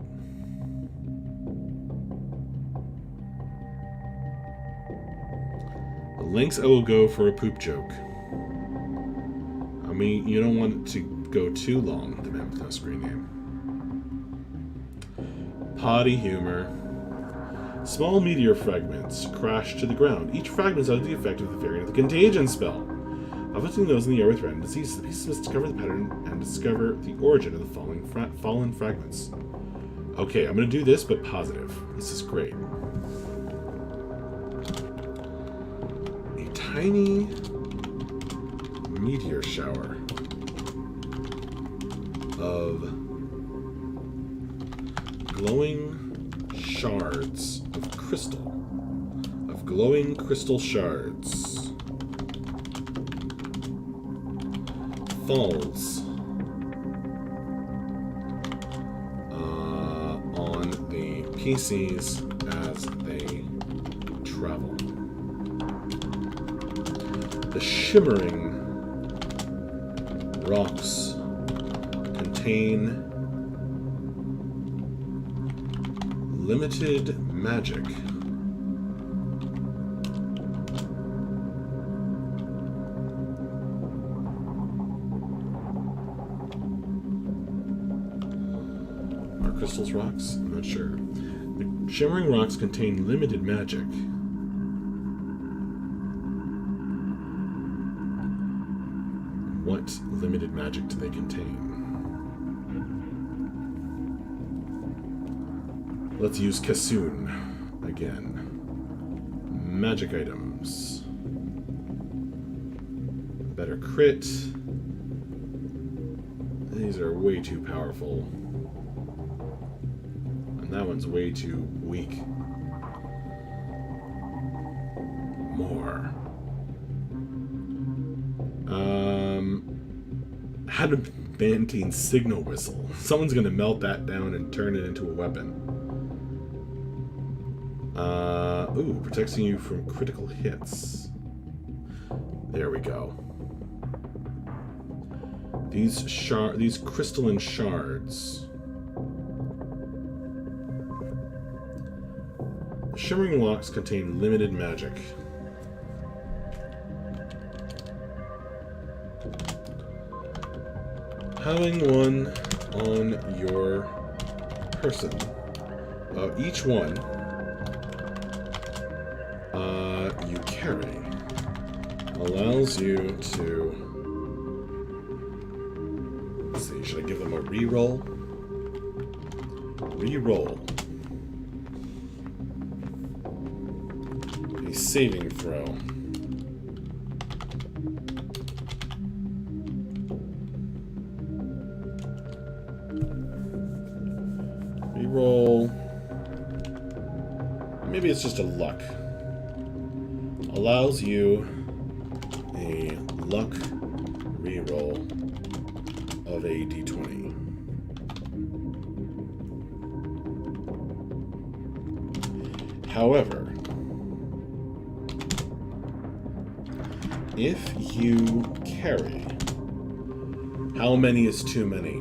The lengths I will go for a poop joke. I'm mean, you don't want it to go too long, the man with no screen name. Potty humor. Small meteor fragments crash to the ground. Each fragment is under the effect of the variant of the contagion spell. Afflicting those in the air with random disease, the pieces must discover the pattern and discover the origin of the fallen fragments. Okay, I'm going to do this, but positive. This is great. A tiny meteor shower of glowing shards of crystal. Of glowing crystal shards. Falls on the PCs as they travel. The shimmering rocks contain limited magic. Are crystals rocks? I'm not sure. The shimmering rocks contain limited magic. What limited magic do they contain? Let's use Kassoon again. Magic items. Better crit. These are way too powerful. And that one's way too weak. More. Adamantine signal whistle. Someone's gonna melt that down and turn it into a weapon. Ooh, protecting you from critical hits. There we go. These crystalline shards. The shimmering rocks contain limited magic. Having one on your person. Each one you carry allows you to... Let's see, should I give them a reroll? Reroll. A saving throw. Reroll. Maybe it's just a luck. Allows you a luck reroll of a d20. However, if you carry, how many is too many?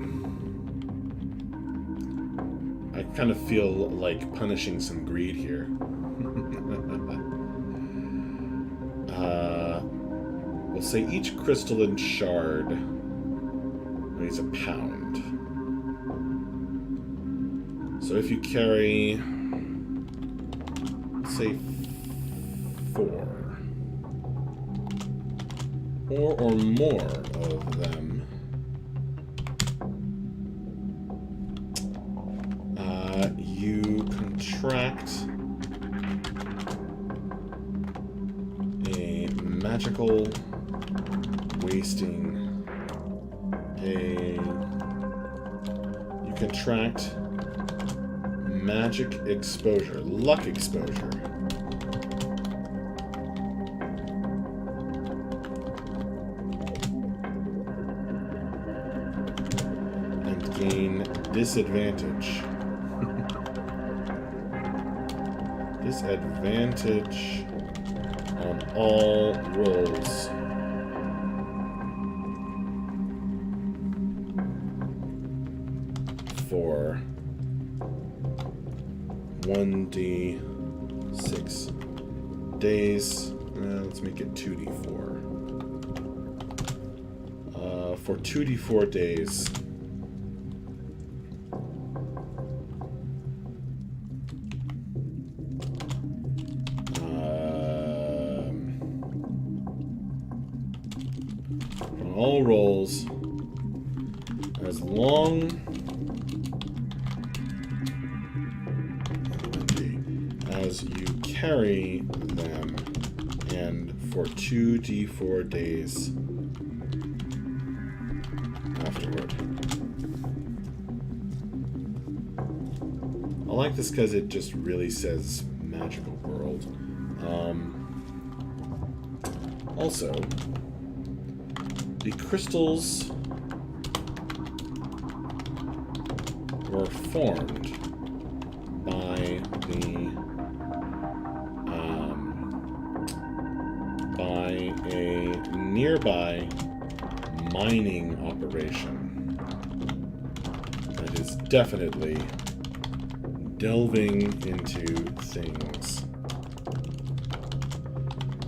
I kind of feel like punishing some greed here. We'll say each crystalline shard weighs a pound. So if you carry, say, 4 or more of them, you contract a magical wasting. You contract magic exposure, luck exposure. And gain disadvantage. Disadvantage on all rolls. For 1d6 days. Let's make it 2d4. for 2d4 days. On all rolls, as long as you carry them, and for 2d4 days afterward. I like this because it just really says magical world. Also, the crystals were formed by a nearby mining operation that is definitely delving into things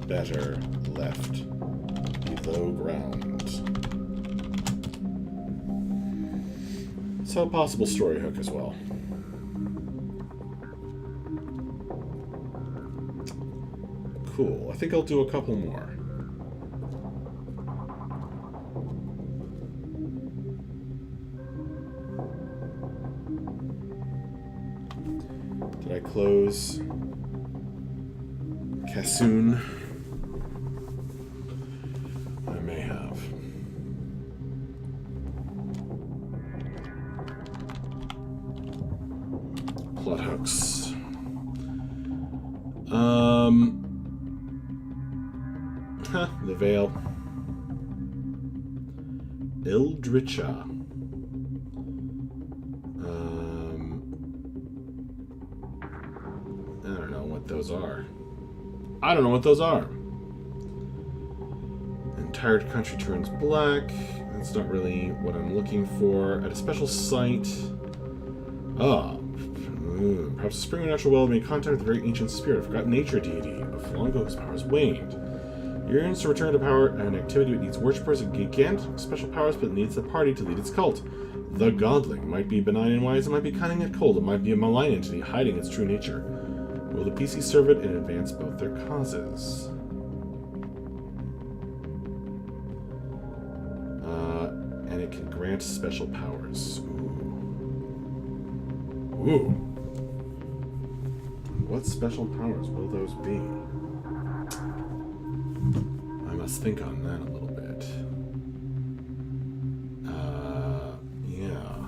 better left below ground. So a possible story hook as well. Cool. I think I'll do a couple more. Did I close Cassoon? I may have. Plot hooks. The Veil. Eldritcha. I don't know what those are. Entire country turns black. That's not really what I'm looking for. At a special site. Perhaps a spring of natural well made contact with a very ancient spirit, a forgotten nature deity, of long ago whose powers waned. Yearns to return to power and activity, but needs worshippers and gigantic special powers, but needs the party to lead its cult. The Godling might be benign and wise, it might be cunning and cold, it might be a malign entity hiding its true nature. Will the PC serve it and advance both their causes? And it can grant special powers. Ooh. What special powers will those be? I must think on that a little bit. Yeah.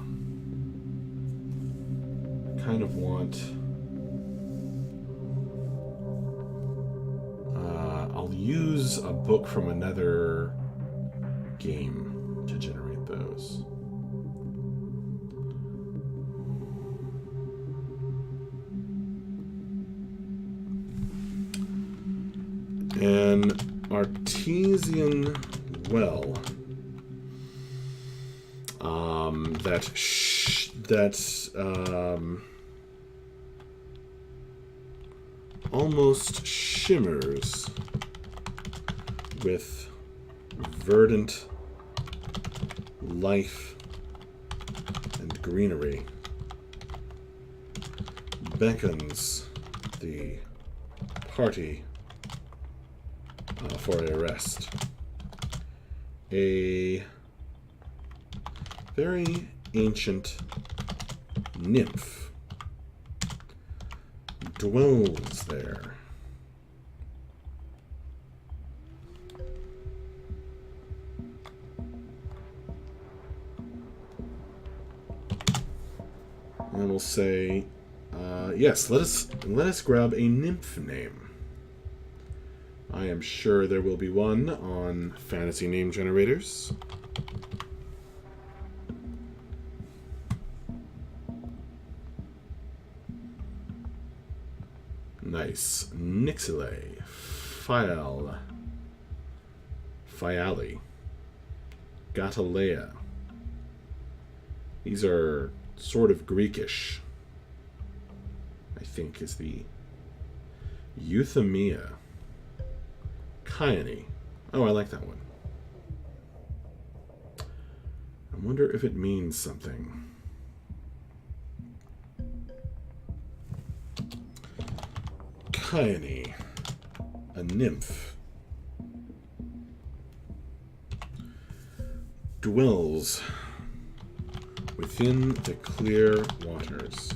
I kind of want... I'll use a book from another game to generate those. An artesian well that almost shimmers with verdant life and greenery, beckons the party for a rest. A very ancient nymph dwells there. And we'll say, yes, let us grab a nymph name. I am sure there will be one on fantasy name generators. Nice. Nixile. Fiali. Gatalea. These are sort of Greekish, I think is the Euthymia. Kyone. Oh, I like that one. wonder if it means something. Kyone, a nymph, dwells within the clear waters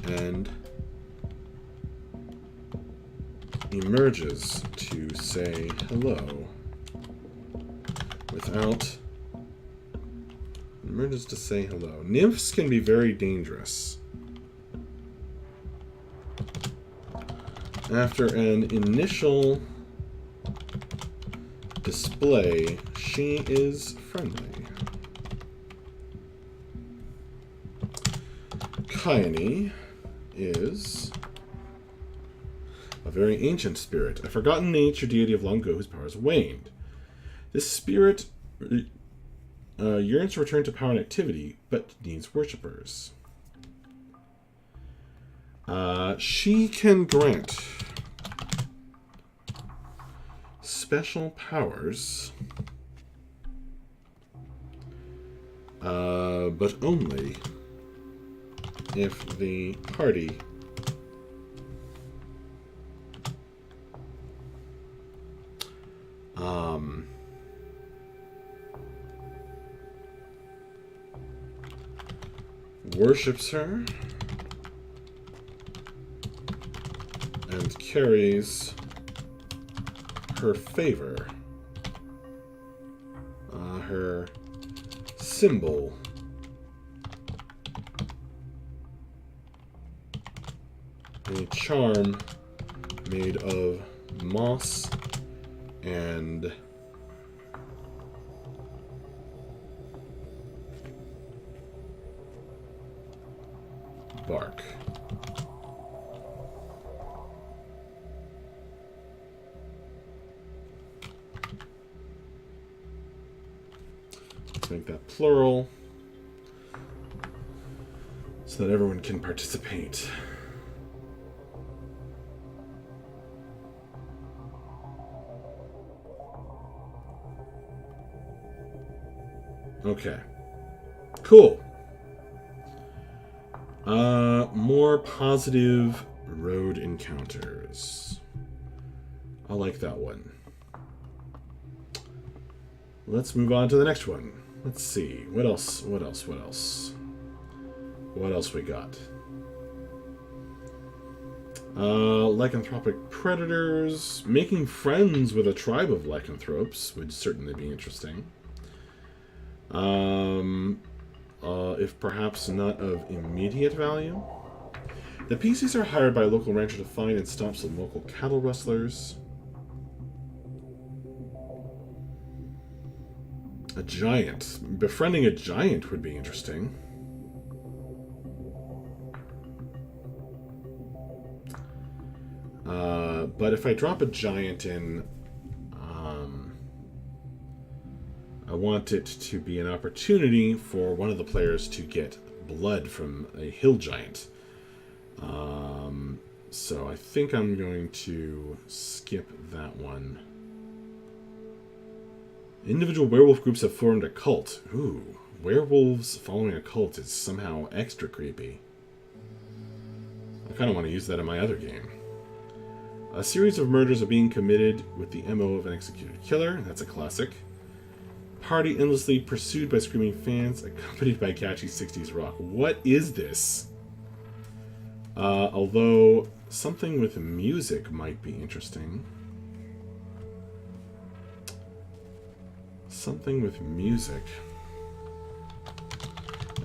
and emerges to say hello emerges to say hello. Nymphs can be very dangerous. After an initial display, she is friendly. Kyone is a very ancient spirit, a forgotten nature deity of long ago whose powers waned. This spirit yearns to return to power and activity, but needs worshippers. She can grant special powers, but only if the party worships her and carries her favor, her symbol, a charm made of moss and bark. Let's make that plural so that everyone can participate. Okay. Cool. More positive road encounters. I like that one. Let's move on to the next one. Let's see. What else we got? Lycanthropic predators. Making friends with a tribe of lycanthropes would certainly be interesting. If perhaps not of immediate value. The PCs are hired by a local rancher to find and stop some local cattle rustlers. A giant. Befriending a giant would be interesting. But if I drop a giant in, I want it to be an opportunity for one of the players to get blood from a hill giant. So I think I'm going to skip that one. Individual werewolf groups have formed a cult. Ooh, werewolves following a cult is somehow extra creepy. I kind of want to use that in my other game. A series of murders are being committed with the MO of an executed killer. That's a classic. Party endlessly pursued by screaming fans, accompanied by catchy 60s rock. What is this? Although something with music might be interesting. Something with music.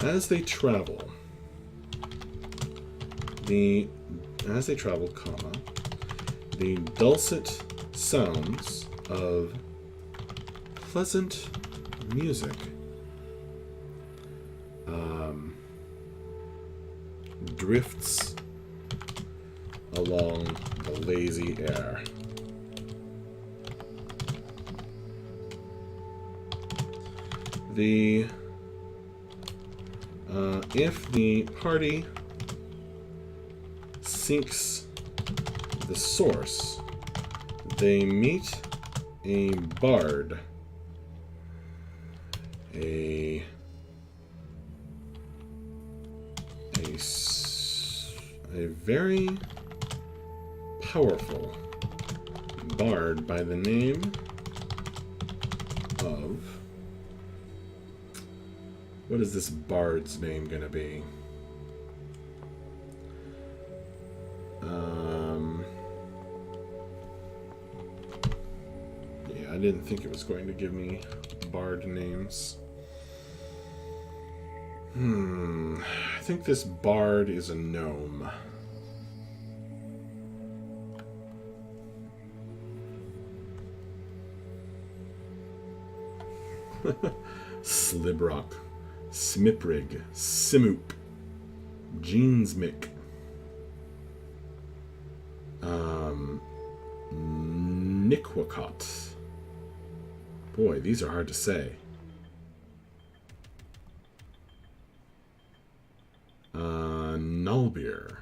As they travel, the dulcet sounds of pleasant music drifts along the lazy air. If the party seeks the source, they meet a bard a very powerful bard by the name of... What is this bard's name gonna be? Yeah, I didn't think it was going to give me bard names. I think this bard is a gnome. Slibrock, Smiprig, Simoop, Jeansmick, Niquacot. Boy, these are hard to say. Nullbeer.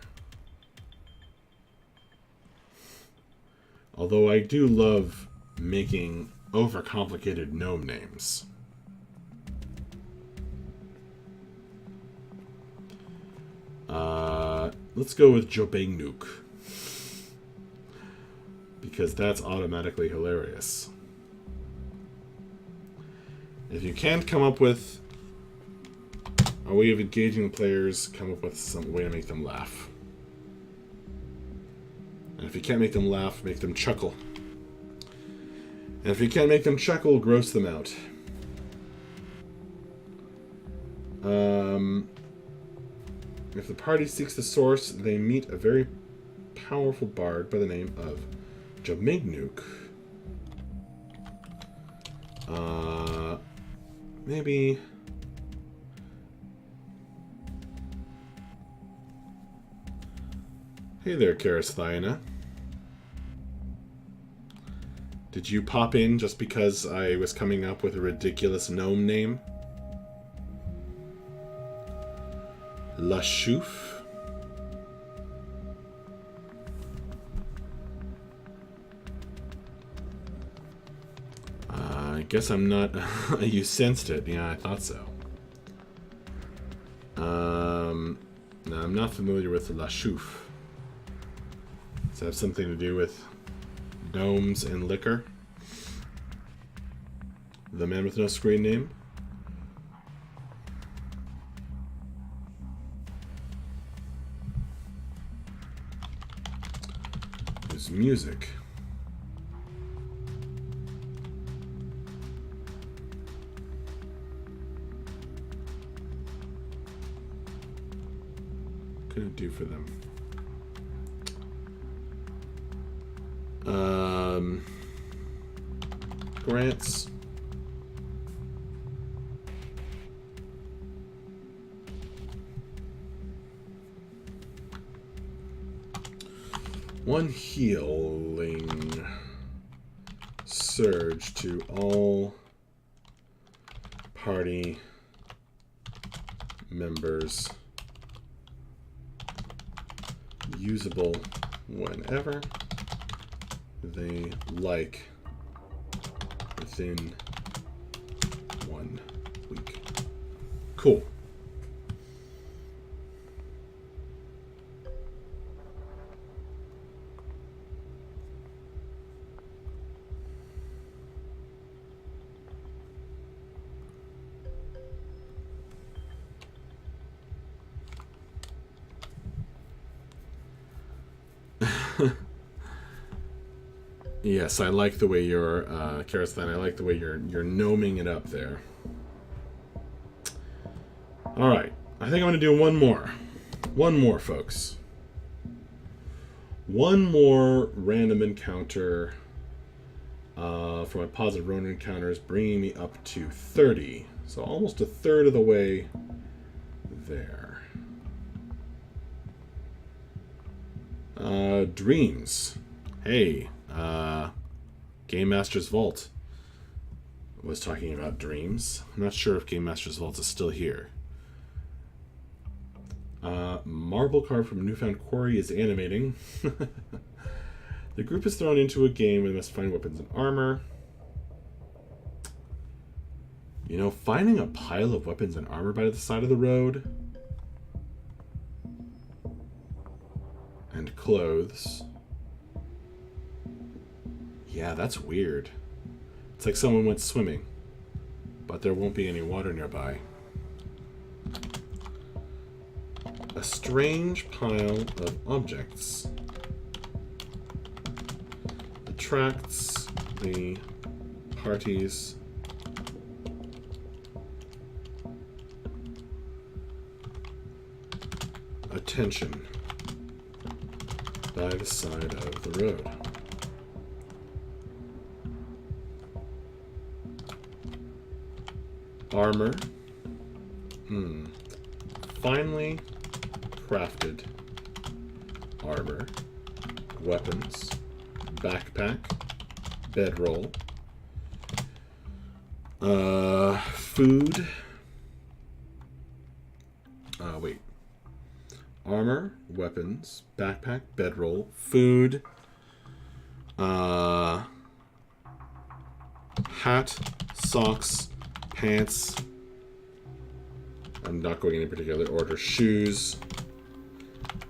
Although I do love making overcomplicated gnome names. Let's go with Jobengnuk, because that's automatically hilarious. If you can't come up with a way of engaging the players, come up with some way to make them laugh. And if you can't make them laugh, make them chuckle. And if you can't make them chuckle, gross them out. If the party seeks the source, they meet a very powerful bard by the name of Jobengnuk. Maybe... Hey there, Karasthiana. Did you pop in just because I was coming up with a ridiculous gnome name? Lashouf? I guess I'm not... You sensed it. Yeah, I thought so. No, I'm not familiar with Lashouf. Does that have something to do with gnomes and liquor? The man with no screen name? There's music. What could it do for them? Grants. One healing surge to all party members, usable whenever they like within 1 week. Cool. Yes, I like the way you're, Karastan, I like the way you're gnoming it up there. Alright, I think I'm going to do one more. One more, folks. One more random encounter for my positive random encounters, bringing me up to 30. So almost a third of the way there. Dreams. Hey, Game Master's Vault was talking about dreams. I'm not sure if Game Master's Vault is still here. Marble card from Newfound Quarry is animating. The group is thrown into a game where they must find weapons and armor. You know, finding a pile of weapons and armor by the side of the road. And clothes. Yeah, that's weird. It's like someone went swimming. But there won't be any water nearby. A strange pile of objects attracts the party's attention by the side of the road. Armor. Finely crafted armor. Weapons. Backpack. Bedroll. Food. Wait. Armor, weapons, backpack, bedroll, food, hat, socks, pants. I'm not going in any particular order. Shoes,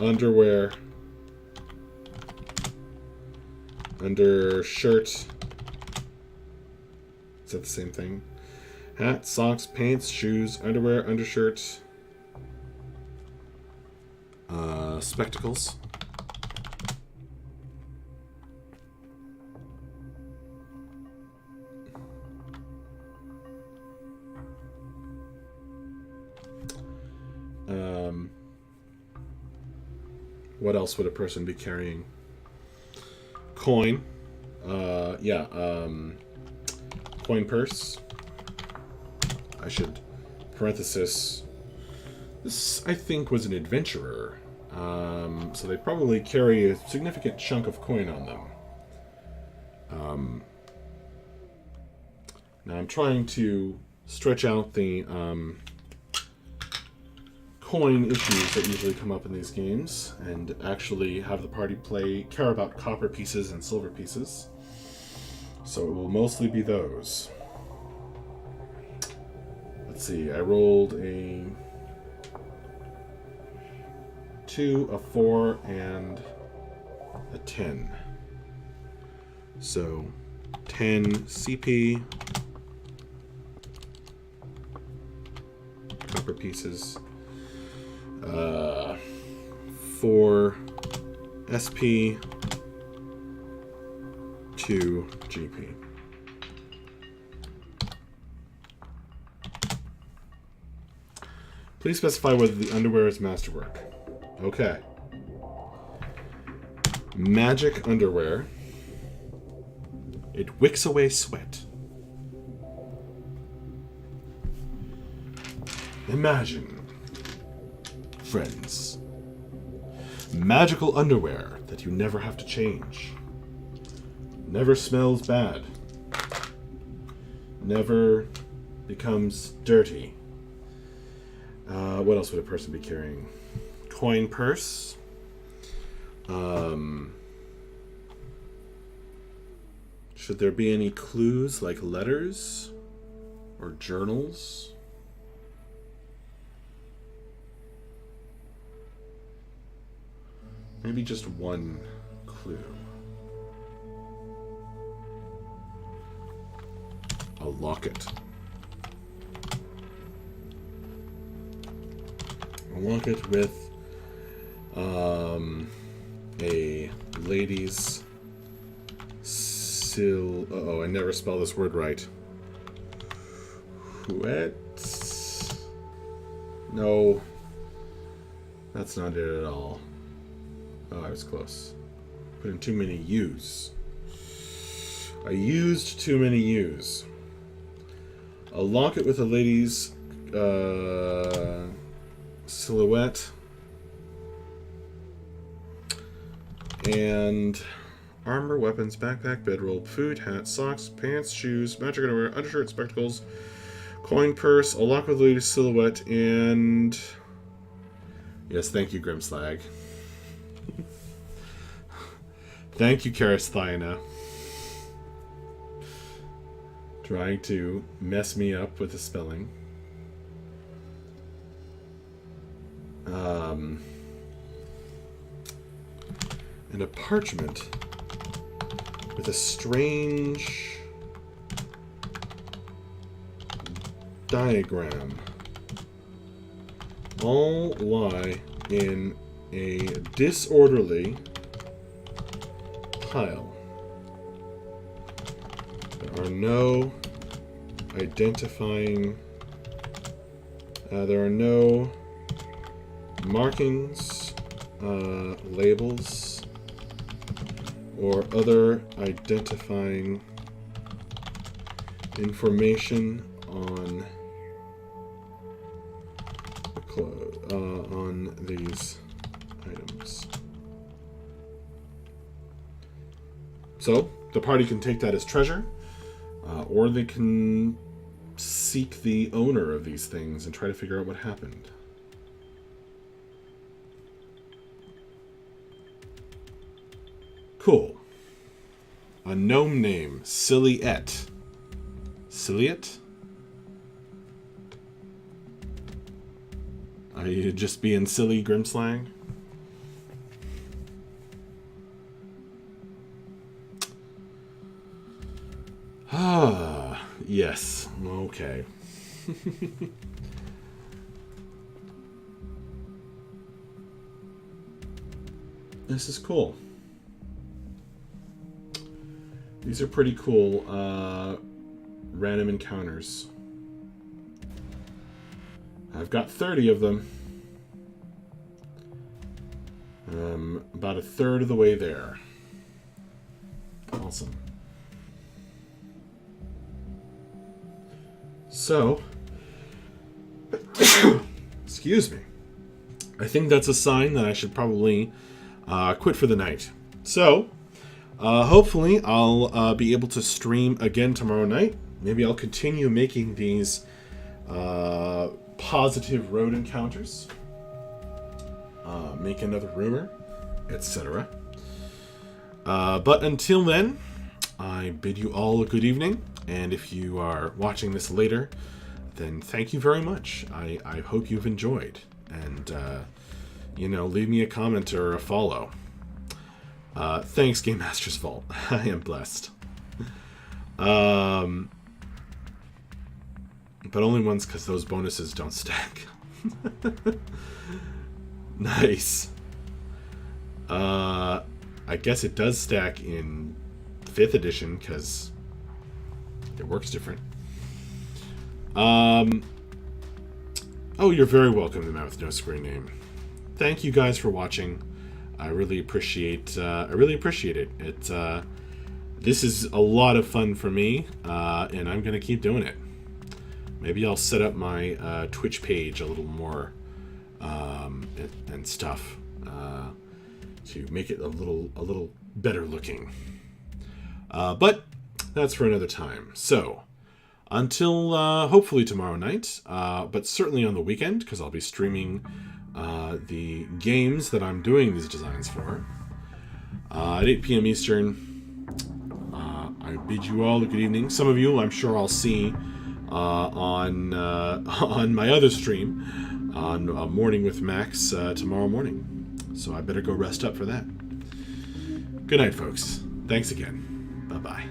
underwear, undershirt. Is that the same thing? Hat, socks, pants, shoes, underwear, undershirt. Spectacles. What else would a person be carrying? Coin. Coin purse. I should parenthesis. This, I think, was an adventurer. So they probably carry a significant chunk of coin on them. Now I'm trying to stretch out the coin issues that usually come up in these games and actually have the party care about copper pieces and silver pieces. So it will mostly be those. Let's see, I rolled a 2, a 4, and a 10. So 10 CP, copper pieces, 4 SP, 2 GP. Please specify whether the underwear is masterwork. Okay. Magic underwear. It wicks away sweat. Imagine, friends, magical underwear that you never have to change. Never smells bad. Never becomes dirty. What else would a person be carrying? Coin purse. Should there be any clues like letters or journals? Maybe just one clue. A locket. A locket with a lady's I never spell this word right. No. That's not it at all. Oh, I was close. Put in too many U's. I used too many U's. A locket with a lady's silhouette. And armor, weapons, backpack, bedroll, food, hat, socks, pants, shoes, magic underwear, undershirt, spectacles, coin purse, a locket with a lady's silhouette, and... Yes, thank you, Grimslag. Thank you, Karis Thyana. trying to mess me up with the spelling. And a parchment with a strange diagram. All lie in a disorderly pile. There are no identifying. There are no markings, labels, or other identifying information on on these items. So the party can take that as treasure, or they can seek the owner of these things and try to figure out what happened. Cool. A gnome name, Silliette. Silliette? Are you just being silly, Grimslang? Ah, yes. Okay. This is cool. These are pretty cool random encounters. I've got 30 of them. About a third of the way there. Awesome. So, excuse me. I think that's a sign that I should probably quit for the night. So, hopefully I'll be able to stream again tomorrow night. Maybe I'll continue making these positive road encounters. Make another rumor, etc. But until then, I bid you all a good evening. And if you are watching this later, then thank you very much. I hope you've enjoyed. And, leave me a comment or a follow. Thanks, Game Master's Vault. I am blessed. But only once, because those bonuses don't stack. Nice. I guess it does stack in 5th edition, because it works different. Oh, you're very welcome, the man with no screen name. Thank you guys for watching. I really appreciate it. This is a lot of fun for me, and I'm gonna keep doing it. Maybe I'll set up my Twitch page a little more and stuff to make it a little better looking. But that's for another time. So until hopefully tomorrow night, but certainly on the weekend, because I'll be streaming the games that I'm doing these designs for at 8 p.m. Eastern. I bid you all a good evening. Some of you, I'm sure I'll see on my other stream on Morning with Max tomorrow morning. So I better go rest up for that. Good night, folks. Thanks again. Bye-bye.